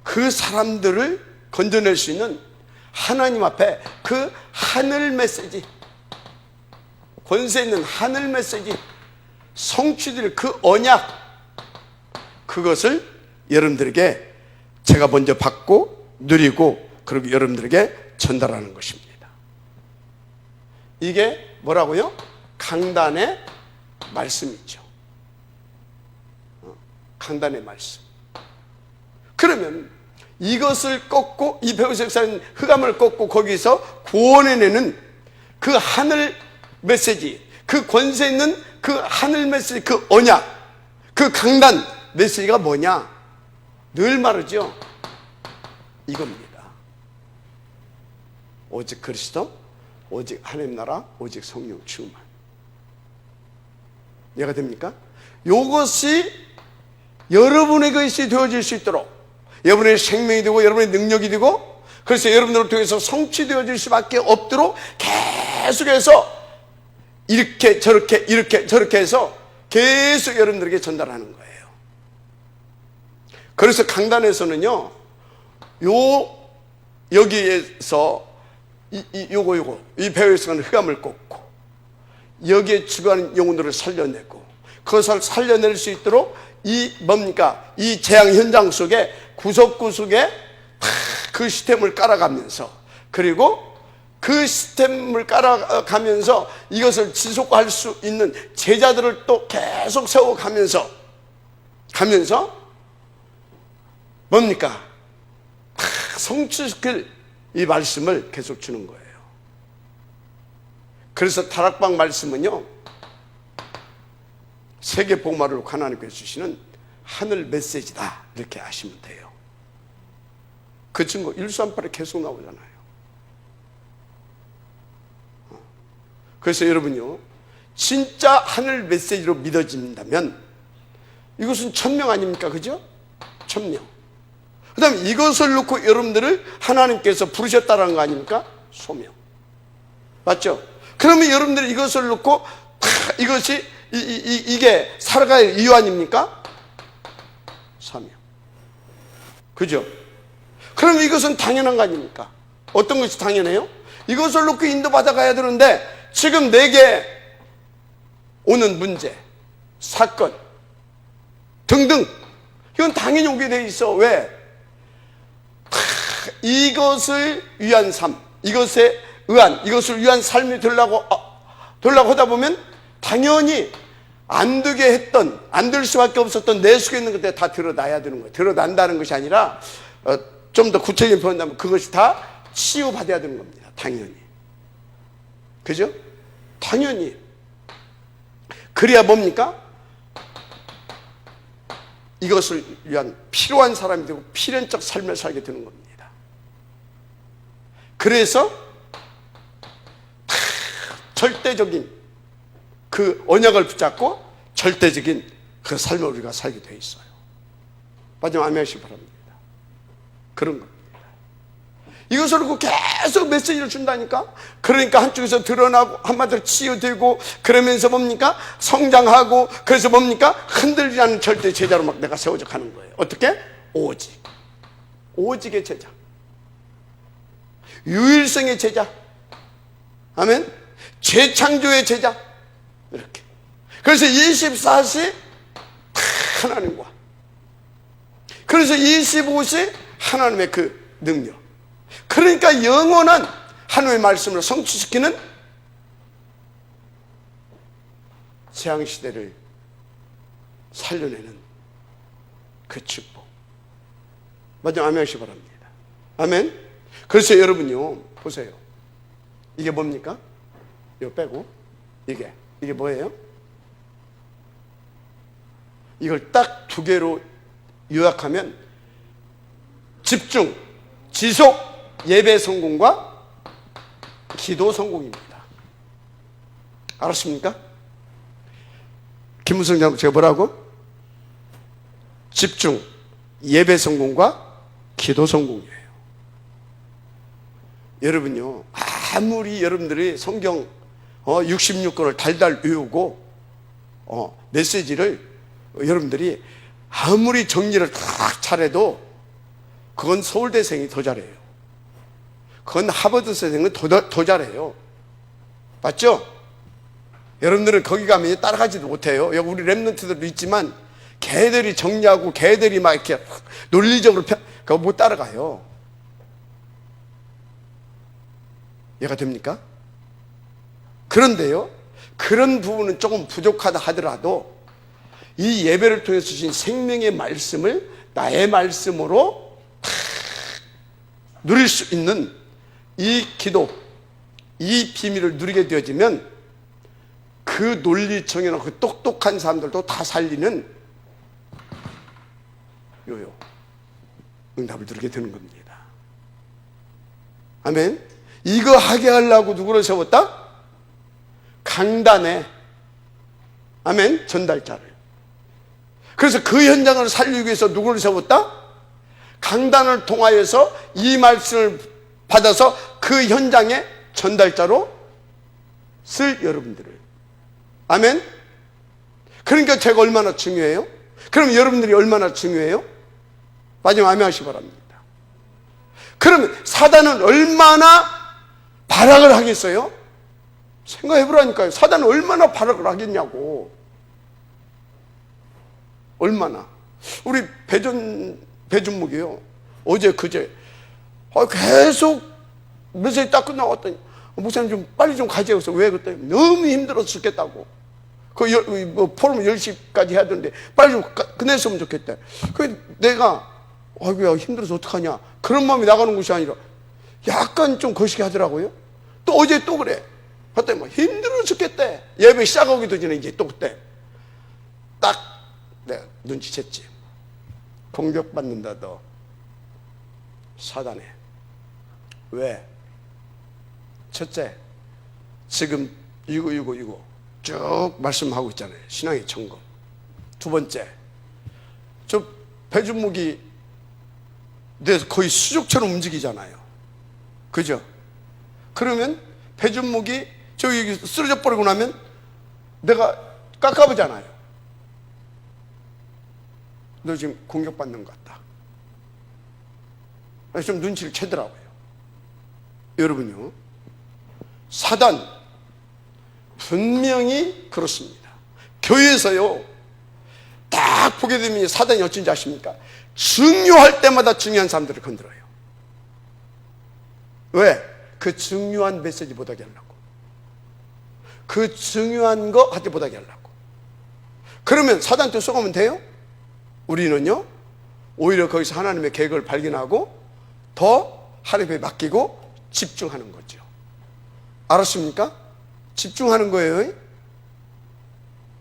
그 사람들을 건져낼 수 있는 하나님 앞에 그 하늘 메시지, 권세 있는 하늘 메시지, 성취될 그 언약, 그것을 여러분들에게 제가 먼저 받고 누리고 그리고 여러분들에게 전달하는 것입니다. 이게 뭐라고요? 강단의 말씀이죠. 강단의 말씀. 그러면 이것을 꺾고 이 배우색사는 흑암을 꺾고 거기서 구원해내는 그 하늘 메시지, 그 권세 있는 그 하늘 메시지, 그 언약, 그 강단 메시지가 뭐냐? 늘 말하죠. 이겁니다. 오직 그리스도, 오직 하나님 나라, 오직 성령 충만. 이해가 됩니까? 이것이 여러분의 것이 되어질 수 있도록, 여러분의 생명이 되고 여러분의 능력이 되고, 그래서 여러분들을 통해서 성취되어질 수밖에 없도록 계속해서 이렇게 저렇게 이렇게 저렇게 해서 계속 여러분들에게 전달하는 거예요. 그래서 강단에서는요, 여기에서 이 배후에서는 흑암을 꺾고 여기에 죽어가는 영혼들을 살려내고 그것을 살려낼 수 있도록 이 뭡니까? 이 재앙 현장 속에 구석구석에 그 시스템을 깔아가면서, 그리고 그 시스템을 깔아가면서 이것을 지속할 수 있는 제자들을 또 계속 세워가면서 뭡니까? 성취시킬 이 말씀을 계속 주는 거예요. 그래서 다락방 말씀은요, 세계 복음화를 하나님께서 주시는 하늘 메시지다, 이렇게 아시면 돼요. 그 증거 138에 계속 나오잖아요. 그래서 여러분요, 진짜 하늘 메시지로 믿어진다면 이것은 천명 아닙니까? 그죠? 천명. 그 다음에 이것을 놓고 여러분들을 하나님께서 부르셨다는 거 아닙니까? 소명. 맞죠? 그러면 여러분들이 이것을 놓고 이것이 이게 살아갈 이유 아닙니까? 사명. 그죠? 그럼 이것은 당연한 거 아닙니까? 어떤 것이 당연해요? 이것을 놓고 인도받아 가야 되는데 지금 내게 오는 문제, 사건 등등, 이건 당연히 오게 돼 있어. 왜? 이것을 위한 삶, 이것에 의한, 이것을 위한 삶이 되려고 하다 보면 당연히 안 되게 했던, 안 될 수밖에 없었던 내 속에 있는 것들 다 드러나야 되는 거예요. 드러난다는 것이 아니라 좀 더 구체적인 표현하면 그것이 다 치유받아야 되는 겁니다. 당연히. 그죠? 당연히. 그래야 뭡니까? 이것을 위한 필요한 사람이 되고 필연적 삶을 살게 되는 겁니다. 그래서 절대적인 그 언약을 붙잡고 절대적인 그 삶을 우리가 살게 돼 있어요. 마지막 아멘하시기 바랍니다. 그런 겁니다. 이것을 놓고 계속 메시지를 준다니까. 그러니까 한쪽에서 드러나고 한마디로 치유되고, 그러면서 뭡니까? 성장하고, 그래서 뭡니까? 흔들리지 않는 절대 제자로 막 내가 세워져 가는 거예요. 어떻게? 오직의 제자, 유일성의 제자, 아멘. 재창조의 제자, 이렇게. 그래서 24시 하나님과, 그래서 25시 하나님의 그 능력, 그러니까 영원한 하나님의 말씀을 성취시키는 재앙시대를 살려내는 그 축복. 마지막 아멘 하시기 바랍니다. 아멘. 그래서 여러분요, 보세요. 이게 뭡니까? 이거 빼고 이게 뭐예요? 이걸 딱 두 개로 요약하면 집중, 지속, 예배 성공과 기도 성공입니다. 알았습니까? 김무성 장로, 제가 뭐라고? 집중, 예배 성공과 기도 성공이에요. 여러분요, 아무리 여러분들이 성경 66권을 달달 외우고 메시지를 여러분들이 아무리 정리를 딱 잘해도 그건 서울대생이 더 잘해요. 그건 하버드생은 더 잘해요. 맞죠? 여러분들은 거기 가면 따라가지도 못해요. 여기 우리 랩런트들도 있지만 걔들이 정리하고 걔들이 막 이렇게 논리적으로 그거 못 따라가요. 이해가 됩니까? 그런데요, 그런 부분은 조금 부족하다 하더라도 이 예배를 통해서 주신 생명의 말씀을 나의 말씀으로 누릴 수 있는 이 기도, 이 비밀을 누리게 되어지면 그 논리청이나 그 똑똑한 사람들도 다 살리는 응답을 누리게 되는 겁니다. 아멘. 이거 하게 하려고 누구를 세웠다? 강단에, 아멘, 전달자를. 그래서 그 현장을 살리기 위해서 누구를 세웠다? 강단을 통하여서 이 말씀을 받아서 그 현장에 전달자로 쓸 여러분들을. 아멘. 그러니까 제가 얼마나 중요해요? 그럼 여러분들이 얼마나 중요해요? 마지막 아멘 하시기 바랍니다. 그러면 사단은 얼마나 발악을 하겠어요? 생각해보라니까요. 사단은 얼마나 발악을 하겠냐고. 얼마나. 우리 배준묵이요, 어제 그제 계속 메시지 딱 끝나왔더니 목사님 좀 빨리 좀 가져요. 그래서 왜 그랬더니 너무 힘들어서 죽겠다고. 포럼 10시까지 해야 되는데 빨리 좀 끝냈으면 좋겠다. 그래서 내가 아이고야 힘들어서 어떡하냐, 그런 마음이 나가는 것이 아니라 약간 좀 거시기 하더라고요. 또 어제 또 그래. 그랬더니 막 힘들어 죽겠대. 예배 시작하기도 전에 이제 또 그때 딱 내가 눈치챘지. 공격받는다 너 사단에. 왜? 첫째, 지금 이거 쭉 말씀하고 있잖아요. 신앙의 점검. 두 번째, 저 배준묵이 거의 수족처럼 움직이잖아요. 그죠? 그러면 배준묵이 저기 쓰러져 버리고 나면 내가 깎아보잖아요. 너 지금 공격받는 것 같다. 좀 눈치를 채더라고요. 여러분요, 사단 분명히 그렇습니다. 교회에서요 딱 보게 되면 사단이 어쩐지 아십니까? 중요할 때마다 중요한 사람들을 건드려요. 왜? 그 중요한 메시지 못하게 하려고, 그 중요한 거 하지 못하게 하려고. 그러면 사단한테 쏘가면 돼요? 우리는요 오히려 거기서 하나님의 계획을 발견하고 더 하나님에 맡기고 집중하는 거죠. 알았습니까? 집중하는 거예요.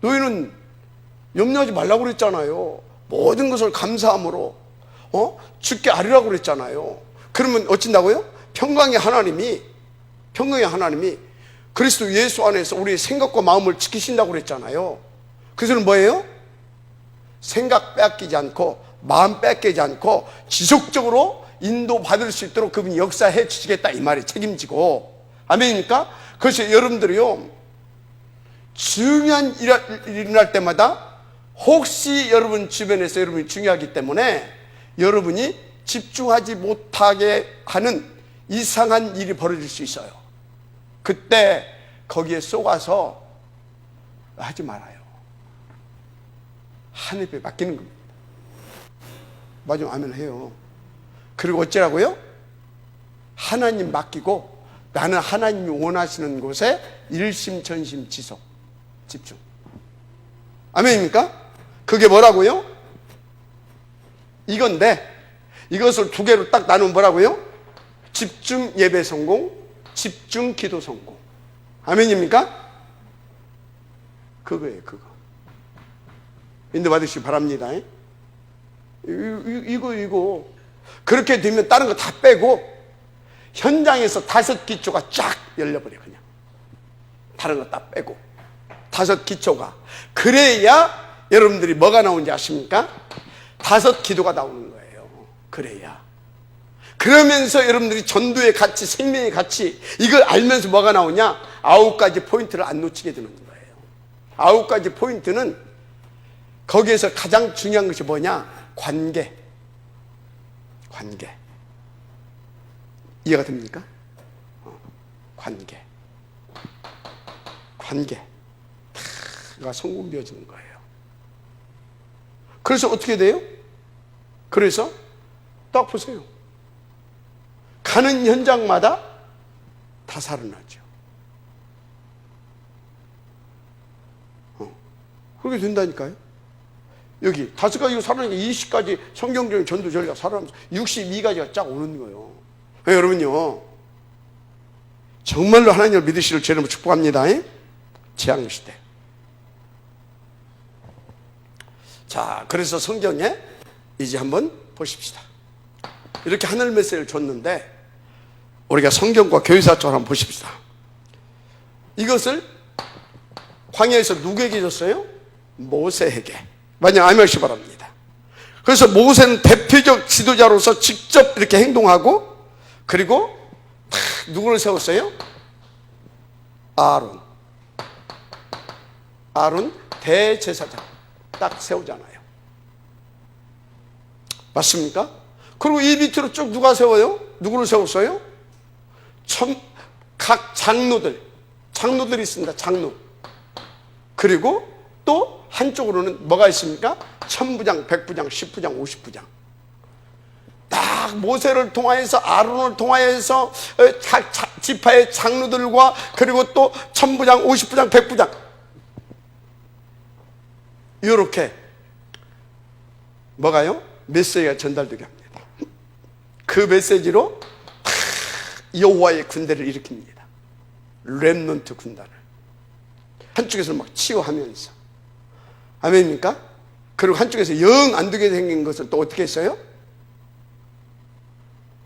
너희는 염려하지 말라고 그랬잖아요. 모든 것을 감사함으로 주께 아뢰라고 그랬잖아요. 그러면 어쩐다고요? 평강의 하나님이 그리스도 예수 안에서 우리의 생각과 마음을 지키신다고 그랬잖아요. 그래서 뭐예요? 생각 빼앗기지 않고 마음 뺏기지 않고 지속적으로 인도받을 수 있도록 그분이 역사해 주시겠다, 이 말이 책임지고. 아멘입니까? 그래서 여러분들이요 중요한 일이 일어날 때마다 혹시 여러분 주변에서 여러분이 중요하기 때문에 여러분이 집중하지 못하게 하는 이상한 일이 벌어질 수 있어요. 그때 거기에 쏘가서 하지 말아요. 하늘에 맡기는 겁니다. 마지막 아멘 해요. 그리고 어쩌라고요? 하나님 맡기고 나는 하나님이 원하시는 곳에 일심전심 지속, 집중. 아멘입니까? 그게 뭐라고요? 이건데 이것을 두 개로 딱 나누면 뭐라고요? 집중 예배 성공, 집중 기도 성공. 아멘입니까? 그거예요, 그거. 인도 받으시기 바랍니다. 이거 그렇게 되면 다른 거 다 빼고 현장에서 5기초가 쫙 열려버려. 그냥 다른 거 다 빼고 5기초가. 그래야 여러분들이 뭐가 나오는지 아십니까? 5기도가 나오는 거예요. 그래야. 그러면서 여러분들이 전도의 가치, 생명의 가치, 이걸 알면서 뭐가 나오냐? 9가지 포인트를 안 놓치게 되는 거예요. 9가지 포인트는 거기에서 가장 중요한 것이 뭐냐? 관계. 관계. 이해가 됩니까? 관계. 관계. 다가 성공되어지는 거예요. 그래서 어떻게 돼요? 그래서 딱 보세요. 가는 현장마다 다 살아나죠. 그렇게 된다니까요. 여기 5가지가 살아나니까 20가지 성경적인 전도 전략 살아나면서 62가지가 쫙 오는 거예요. 여러분요, 정말로 하나님을 믿으시길 제 이름으로 축복합니다. 재앙시대. 자, 그래서 성경에 이제 한번 보십시다. 이렇게 하늘 메시지를 줬는데 우리가 성경과 교회사 쪽으로 한번 보십시다. 이것을 광야에서 누구에게 줬어요? 모세에게. 만약 아멘하시기 바랍니다. 그래서 모세는 대표적 지도자로서 직접 이렇게 행동하고, 그리고 누구를 세웠어요? 아론 대제사장 딱 세우잖아요. 맞습니까? 그리고 이 밑으로 쭉 누가 세워요? 누구를 세웠어요? 각 장로들이 있습니다. 장로. 그리고 또 한쪽으로는 뭐가 있습니까? 천부장, 백부장, 십부장, 50부장. 딱 모세를 통하여서, 아론을 통하여서 각 지파의 장로들과, 그리고 또 천부장, 50부장, 백부장, 이렇게 뭐가요? 메시지가 전달되게 합니다. 그 메시지로 여호와의 군대를 일으킵니다. 렘넌트 군단을 한쪽에서 막 치유하면서. 아멘입니까? 그리고 한쪽에서 영 안 되게 생긴 것을 또 어떻게 했어요?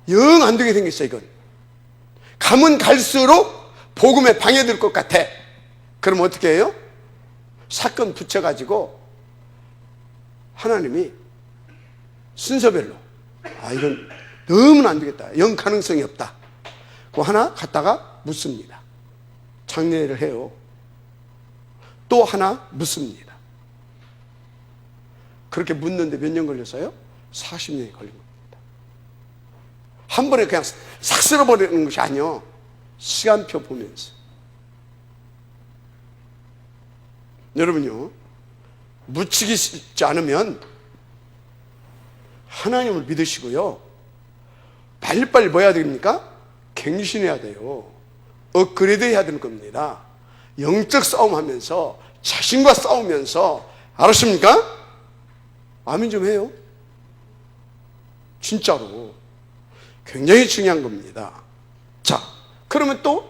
영 안 되게 생겼어요. 이건 가면 갈수록 복음에 방해될 것 같아. 그럼 어떻게 해요? 사건 붙여가지고 하나님이 순서별로, 이건 너무는 안 되겠다, 영 가능성이 없다, 그 하나 갖다가 묻습니다. 장례를 해요. 또 하나 묻습니다. 그렇게 묻는데 몇 년 걸렸어요? 40년이 걸린 겁니다. 한 번에 그냥 싹 쓸어버리는 것이 아니요, 시간표 보면서. 여러분요, 묻히기 쉽지 않으면 하나님을 믿으시고요, 빨리빨리 뭐 해야 됩니까? 갱신해야 돼요. 업그레이드 해야 되는 겁니다. 영적 싸움하면서, 자신과 싸우면서. 알았습니까? 아멘 좀 해요. 진짜로 굉장히 중요한 겁니다. 자, 그러면 또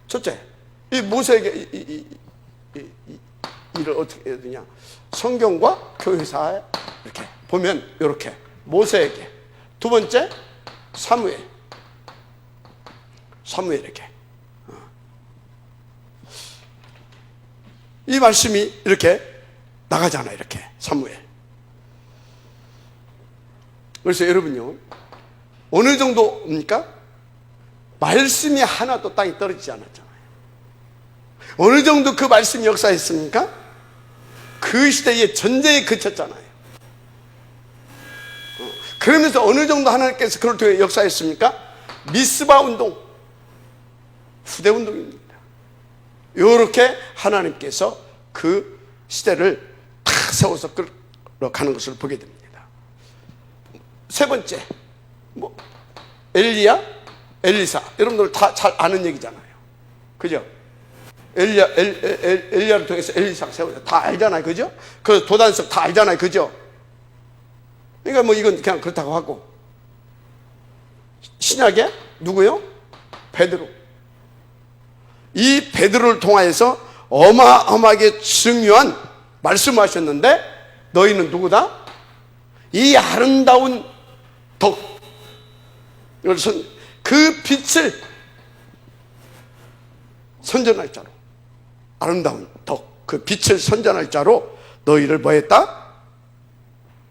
첫째, 이 모세에게 일을 어떻게 해야 되냐? 성경과 교회사에 이렇게 보면 이렇게 모세에게. 두 번째, 사무엘에게. 이 말씀이 이렇게 나가잖아요. 이렇게 사무엘. 그래서 여러분요, 어느 정도입니까? 말씀이 하나도 땅에 떨어지지 않았잖아요. 어느 정도 그 말씀이 역사했습니까? 그 시대에 전쟁이 그쳤잖아요. 그러면서 어느 정도 하나님께서 그걸 통해 역사했습니까? 미스바 운동, 후대 운동입니다. 이렇게 하나님께서 그 시대를 탁 세워서 끌어가는 것을 보게 됩니다. 세 번째, 엘리사, 여러분들 다 잘 아는 얘기잖아요. 그죠? 엘리야를 통해서 엘리사가 세워요. 다 알잖아요. 그죠? 그 도단석 다 알잖아요. 그죠? 그러니까 이건 그냥 그렇다고 하고. 신약에 누구요? 베드로. 이 베드로를 통하여서 어마어마하게 중요한 말씀하셨는데, 너희는 누구다? 이 아름다운 덕, 그 빛을 선전할 자로, 아름다운 덕, 그 빛을 선전할 자로 너희를 뭐 했다?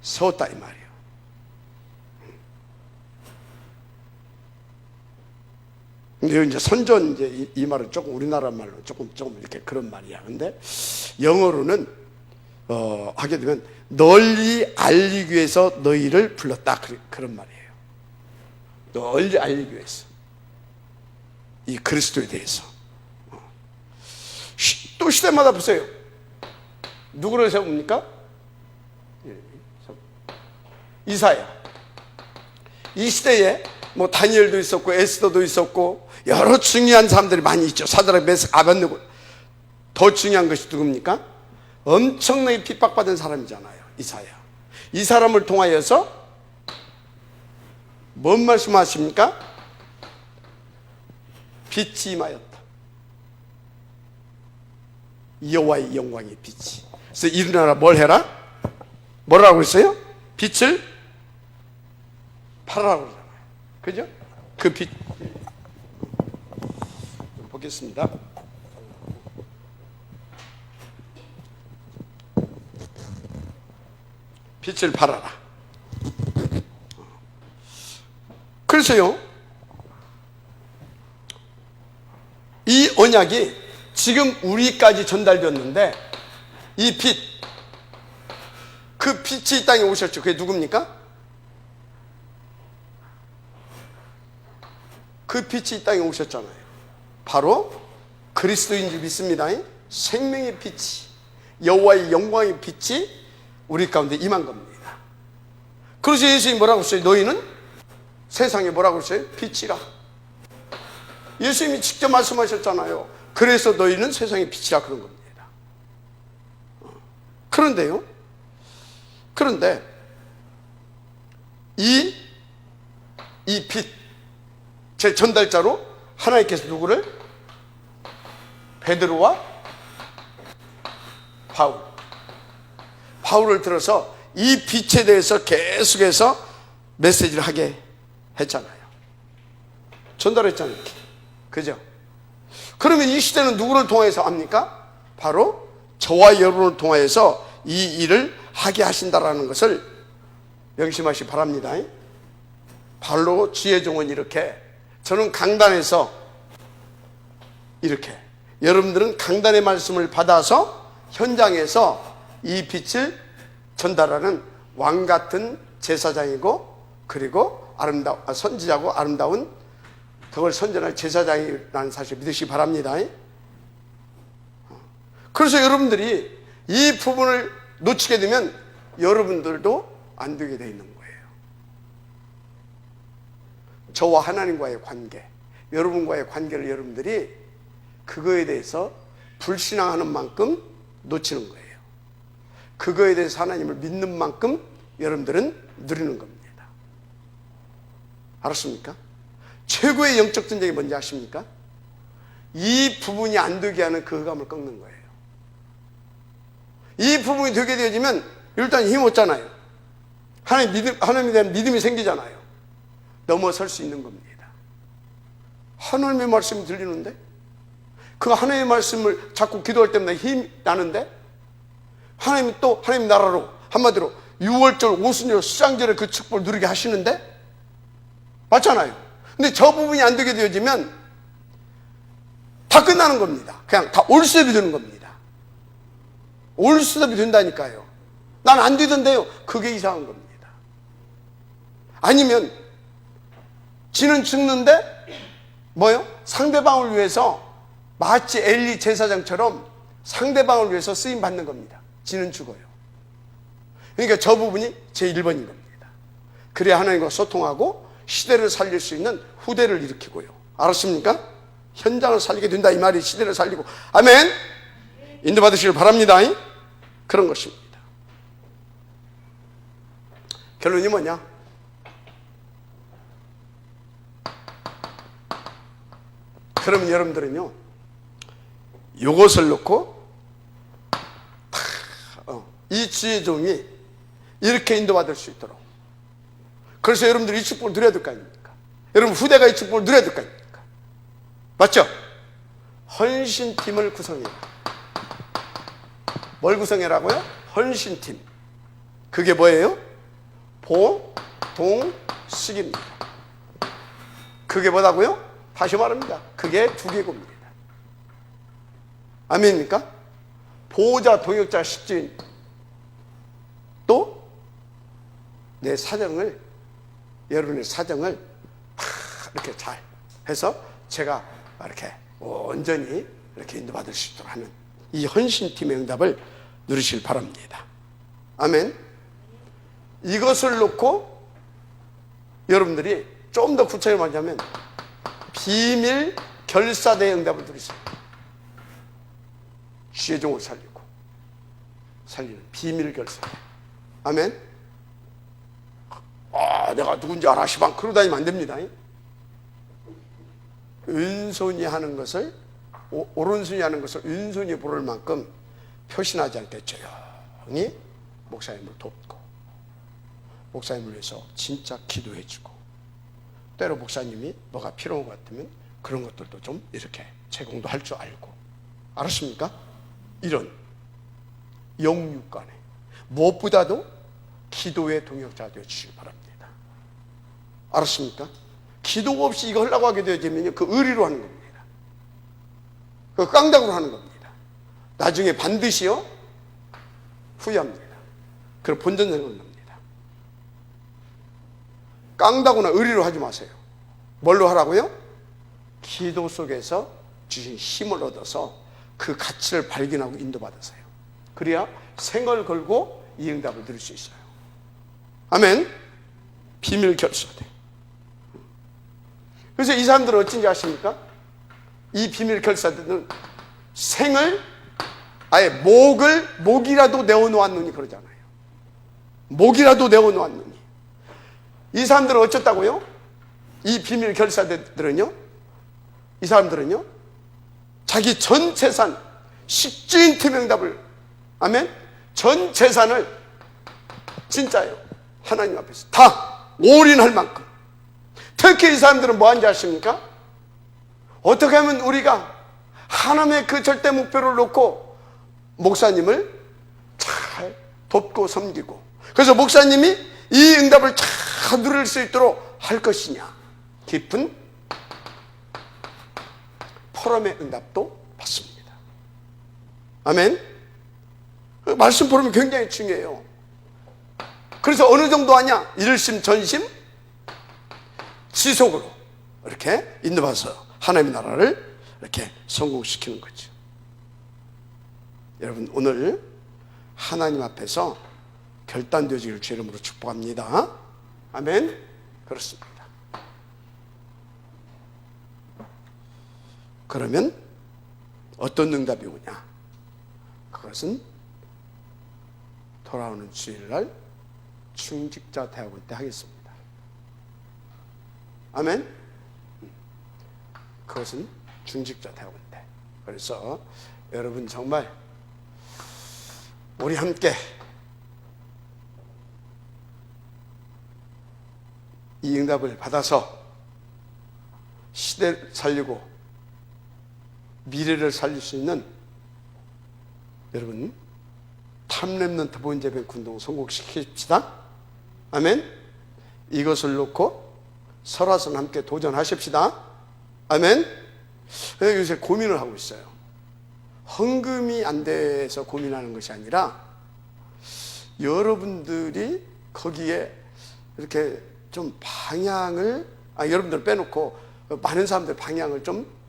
세웠다, 이 말이에요. 근데 이제 선전 이제 이 말은 조금 우리나라 말로 조금 이렇게 그런 말이야. 근데 영어로는 하게 되면 널리 알리기 위해서 너희를 불렀다, 그런 말이에요. 널리 알리기 위해서 이 그리스도에 대해서. 또 시대마다 보세요. 누구를 세웁니까? 이사야. 이 시대에 뭐 다니엘도 있었고 에스더도 있었고 여러 중요한 사람들이 많이 있죠. 사드락, 메삭, 아벳느고. 더 중요한 것이 누굽니까? 엄청나게 핍박받은 사람이잖아요, 이사야. 이 사람을 통하여서 뭔 말씀하십니까? 빛이 임하였다. 여호와의 영광의 빛이. 그래서 일어나라, 뭘 해라? 뭐라고 했어요? 빛을 팔아라고 그러잖아요. 그죠? 그 빛 보겠습니다. 빛을 팔아라. 그래서요, 이 언약이 지금 우리까지 전달되었는데, 이 빛, 그 빛이 이 땅에 오셨죠. 그게 누굽니까? 그 빛이 이 땅에 오셨잖아요. 바로 그리스도인 줄 믿습니다. 생명의 빛이, 여호와의 영광의 빛이 우리 가운데 임한 겁니다. 그래서 예수님이 뭐라고 했어요? 너희는 세상에 뭐라고 했어요? 빛이라. 예수님이 직접 말씀하셨잖아요. 그래서 너희는 세상의 빛이라, 그런 겁니다. 그런데 이 빛, 제 전달자로 하나님께서 누구를? 베드로와 바울을 들어서 이 빛에 대해서 계속해서 메시지를 하게 했잖아요. 전달했잖아요. 그죠? 그러면 이 시대는 누구를 통해서 합니까? 바로 저와 여러분을 통해서 이 일을 하게 하신다라는 것을 명심하시기 바랍니다. 바로 주의 종은 이렇게, 저는 강단에서 이렇게, 여러분들은 강단의 말씀을 받아서 현장에서 이 빛을 전달하는 왕같은 제사장이고, 그리고 선지자고 아름다운 그걸 선전할 제사장이라는 사실 믿으시기 바랍니다. 그래서 여러분들이 이 부분을 놓치게 되면 여러분들도 안 되게 돼 있는 거예요. 저와 하나님과의 관계, 여러분과의 관계를 여러분들이 그거에 대해서 불신앙하는 만큼 놓치는 거예요. 그거에 대해서 하나님을 믿는 만큼 여러분들은 누리는 겁니다. 알았습니까? 최고의 영적 전쟁이 뭔지 아십니까? 이 부분이 안 되게 하는 그 흑암을 꺾는 거예요. 이 부분이 되게 되어지면 일단 힘 얻잖아요. 하나님에 대한 믿음이 생기잖아요. 넘어설 수 있는 겁니다. 하나님의 말씀이 들리는데, 그 하나님의 말씀을 자꾸 기도할 때마다 힘이 나는데, 하나님이 또 하나님 나라로, 한마디로 6월절, 오순절, 수장절에 그 축복을 누리게 하시는데, 맞잖아요. 근데 저 부분이 안 되게 되어지면 다 끝나는 겁니다. 그냥 다 올스톱이 되는 겁니다. 올스톱이 된다니까요. 난 안 되던데요. 그게 이상한 겁니다. 아니면 지는 죽는데 뭐요? 상대방을 위해서 마치 엘리 제사장처럼 상대방을 위해서 쓰임 받는 겁니다. 지는 죽어요. 그러니까 저 부분이 제 1번인 겁니다. 그래야 하나님과 소통하고 시대를 살릴 수 있는 후대를 일으키고요. 알았습니까? 현장을 살리게 된다, 이 말이. 시대를 살리고. 아멘. 인도받으시길 바랍니다. 그런 것입니다. 결론이 뭐냐? 그러면 여러분들은요, 이것을 놓고 이 주의 종이 이렇게 인도받을 수 있도록, 그래서 여러분들이 이 축복을 누려야 될 거 아닙니까? 여러분 후대가 이 축복을 누려야 될 거 아닙니까? 맞죠? 헌신팀을 구성해라. 뭘 구성해라고요? 헌신팀. 그게 뭐예요? 보, 동, 식입니다. 그게 뭐다고요? 다시 말합니다. 그게 두개고입니다. 아멘입니까? 보호자, 동역자, 식주인, 또 내 사정을, 여러분의 사정을 다 이렇게 잘 해서 제가 이렇게 온전히 이렇게 인도받을 수 있도록 하는 이 헌신팀의 응답을 누리시길 바랍니다. 아멘. 이것을 놓고 여러분들이 좀 더 구체적으로 말하자면 비밀 결사대의 응답을 누리세요. 주의 종을 살리는 비밀 결사대. 아멘. 내가 누군지 알아 시방 그러고 다니면 안 됩니다. 은손이 하는 것을, 오른손이 하는 것을 왼손이 부를 만큼 표신하지 않게 조용히 목사님을 돕고, 목사님을 위해서 진짜 기도해주고, 때로 목사님이 뭐가 필요한 것 같으면 그런 것들도 좀 이렇게 제공도 할 줄 알고. 알았습니까? 이런 영육간에 무엇보다도 기도의 동역자가 되어주시기 바랍니다. 알았습니까? 기도 없이 이거 하려고 하게 되어지면 그 의리로 하는 겁니다. 그 깡당으로 하는 겁니다. 나중에 반드시요 후회합니다. 그럼 본전 생각납니다. 깡다구나 의리로 하지 마세요. 뭘로 하라고요? 기도 속에서 주신 힘을 얻어서 그 가치를 발견하고 인도받으세요. 그래야 생을 걸고 이 응답을 드릴 수 있어요. 아멘. 비밀 결사대. 그래서 이 사람들은 어쩐지 아십니까? 이 비밀 결사대는 생을 아예 목이라도 내어놓았느니 그러잖아요. 목이라도 내어놓았느니. 이 사람들은 어쩌다고요? 이 비밀 결사대들은요, 이 사람들은요, 자기 전 재산, 식주인 투명답을, 아멘? 전 재산을 진짜요, 하나님 앞에서 다 올인할 만큼. 특히 이 사람들은 뭐 하는지 아십니까? 어떻게 하면 우리가 하나님의 그 절대 목표를 놓고 목사님을 잘 돕고 섬기고, 그래서 목사님이 이 응답을 잘 누릴 수 있도록 할 것이냐, 깊은 포럼의 응답도 받습니다. 아멘. 그 말씀 포럼이 굉장히 중요해요. 그래서 어느 정도 하냐? 일심 전심 지속으로 이렇게 인도받아서 하나님의 나라를 이렇게 성공시키는 거죠. 여러분, 오늘 하나님 앞에서 결단되어지기를 주의 이름으로 축복합니다. 아멘. 그렇습니다. 그러면 어떤 응답이 오냐? 그것은 돌아오는 주일날 중직자 대학원 때 하겠습니다. 아멘. 그것은 중직자 대학원 때. 그래서 여러분 정말 우리 함께 이 응답을 받아서 시대를 살리고 미래를 살릴 수 있는 여러분 탐렘넌트 보인재배 운동 성공시킵시다. 아멘. 이것을 놓고 설화선 함께 도전하십시다. 아멘. 요새 고민을 하고 있어요. 헌금이 안 돼서 고민하는 것이 아니라 여러분들이 거기에 이렇게 좀 방향을, 여러분들 빼놓고 많은 사람들 방향을 좀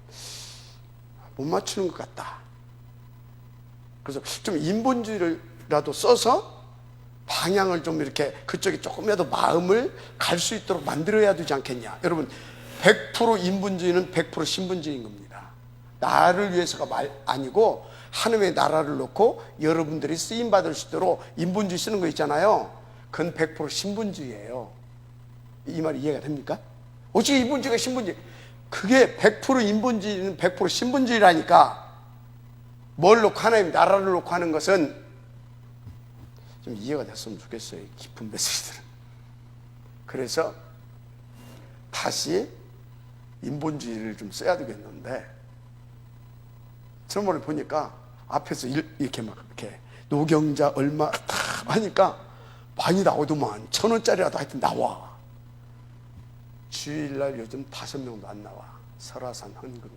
못 맞추는 것 같다. 그래서 좀 인본주의라도 써서 방향을 좀 이렇게 그쪽에 조금이라도 마음을 갈 수 있도록 만들어야 되지 않겠냐. 여러분, 100% 인본주의는 100% 신분주의인 겁니다. 나를 위해서가 아니고 하나님의 나라를 놓고 여러분들이 쓰임받을 수 있도록 인본주의 쓰는 거 있잖아요. 그건 100% 신분주의예요. 이 말이 이해가 됩니까? 어찌 인본주의가 신분주의? 그게 100% 인본주의는 100% 신분주의라니까. 뭘 놓고 하나님 나라를 놓고 하는 것은 좀 이해가 됐으면 좋겠어요. 깊은 메시지들은. 그래서 다시 인본주의를 좀 써야 되겠는데, 저번에 보니까 앞에서 이렇게 막 이렇게 노경자 얼마 다 하니까 많이 나오더만. 1,000원짜리라도 하여튼 나와. 주일날 요즘 5명도 안 나와. 설화산 헌금이.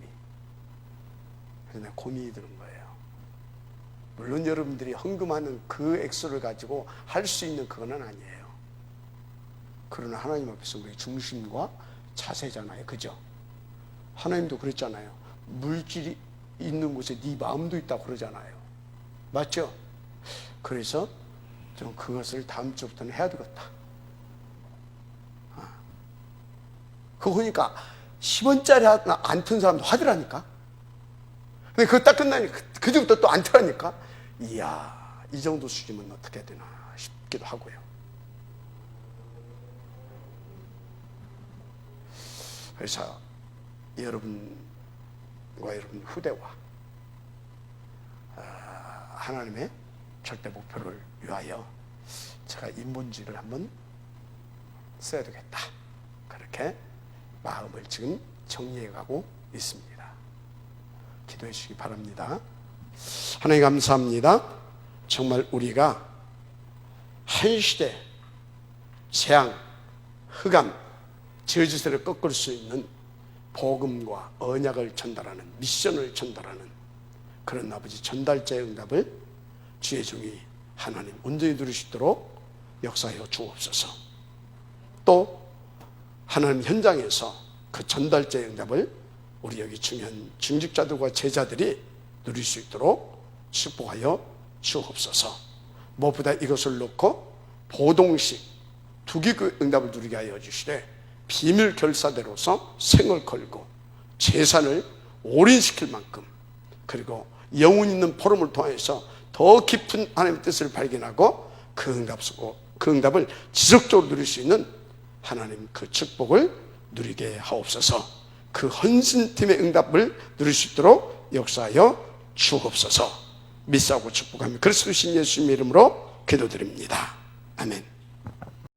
그래서 내가 고민이 드는 거예요. 물론 여러분들이 헌금하는 그 액수를 가지고 할 수 있는 그거는 아니에요. 그러나 하나님 앞에서 우리 중심과 자세잖아요. 그죠? 하나님도 그랬잖아요. 물질이 있는 곳에 네 마음도 있다고 그러잖아요. 맞죠? 그래서 좀 그것을 다음 주부터는 해야 되겠다. 그거 보니까 10원짜리 하나 안 튼 사람도 하더라니까. 근데 그거 딱 끝나니까 그 뒤부터 또 안 트라니까. 이야, 이 정도 수준은 어떻게 해야 되나 싶기도 하고요. 그래서 여러분과 여러분 후대와 하나님의 절대 목표를 위하여 제가 인본주의를 한번 써야 되겠다. 그렇게 마음을 지금 정리해 가고 있습니다. 기도해 주시기 바랍니다. 하나님 감사합니다. 정말 우리가 한 시대 재앙, 흑암, 저주세를 꺾을 수 있는 복음과 언약을 전달하는, 미션을 전달하는 그런 아버지 전달자의 응답을 주의 종이 하나님 온전히 누릴 수 있도록 역사하여 주옵소서. 또 하나님 현장에서 그 전달자의 응답을 우리 여기 중요한 중직자들과 제자들이 누릴 수 있도록 축복하여 주옵소서. 무엇보다 이것을 놓고 보동식 두기그 응답을 누리게 하여 주시되 비밀 결사대로서 생을 걸고 재산을 올인시킬 만큼, 그리고 영혼 있는 포럼을 통해서 더 깊은 하나님의 뜻을 발견하고 그 응답을 지속적으로 누릴 수 있는 하나님 그 축복을 누리게 하옵소서. 그 헌신팀의 응답을 누릴 수 있도록 역사하여 주옵소서. 믿사오고 축복하며 그리스도 신 예수님의 이름으로 기도드립니다. 아멘.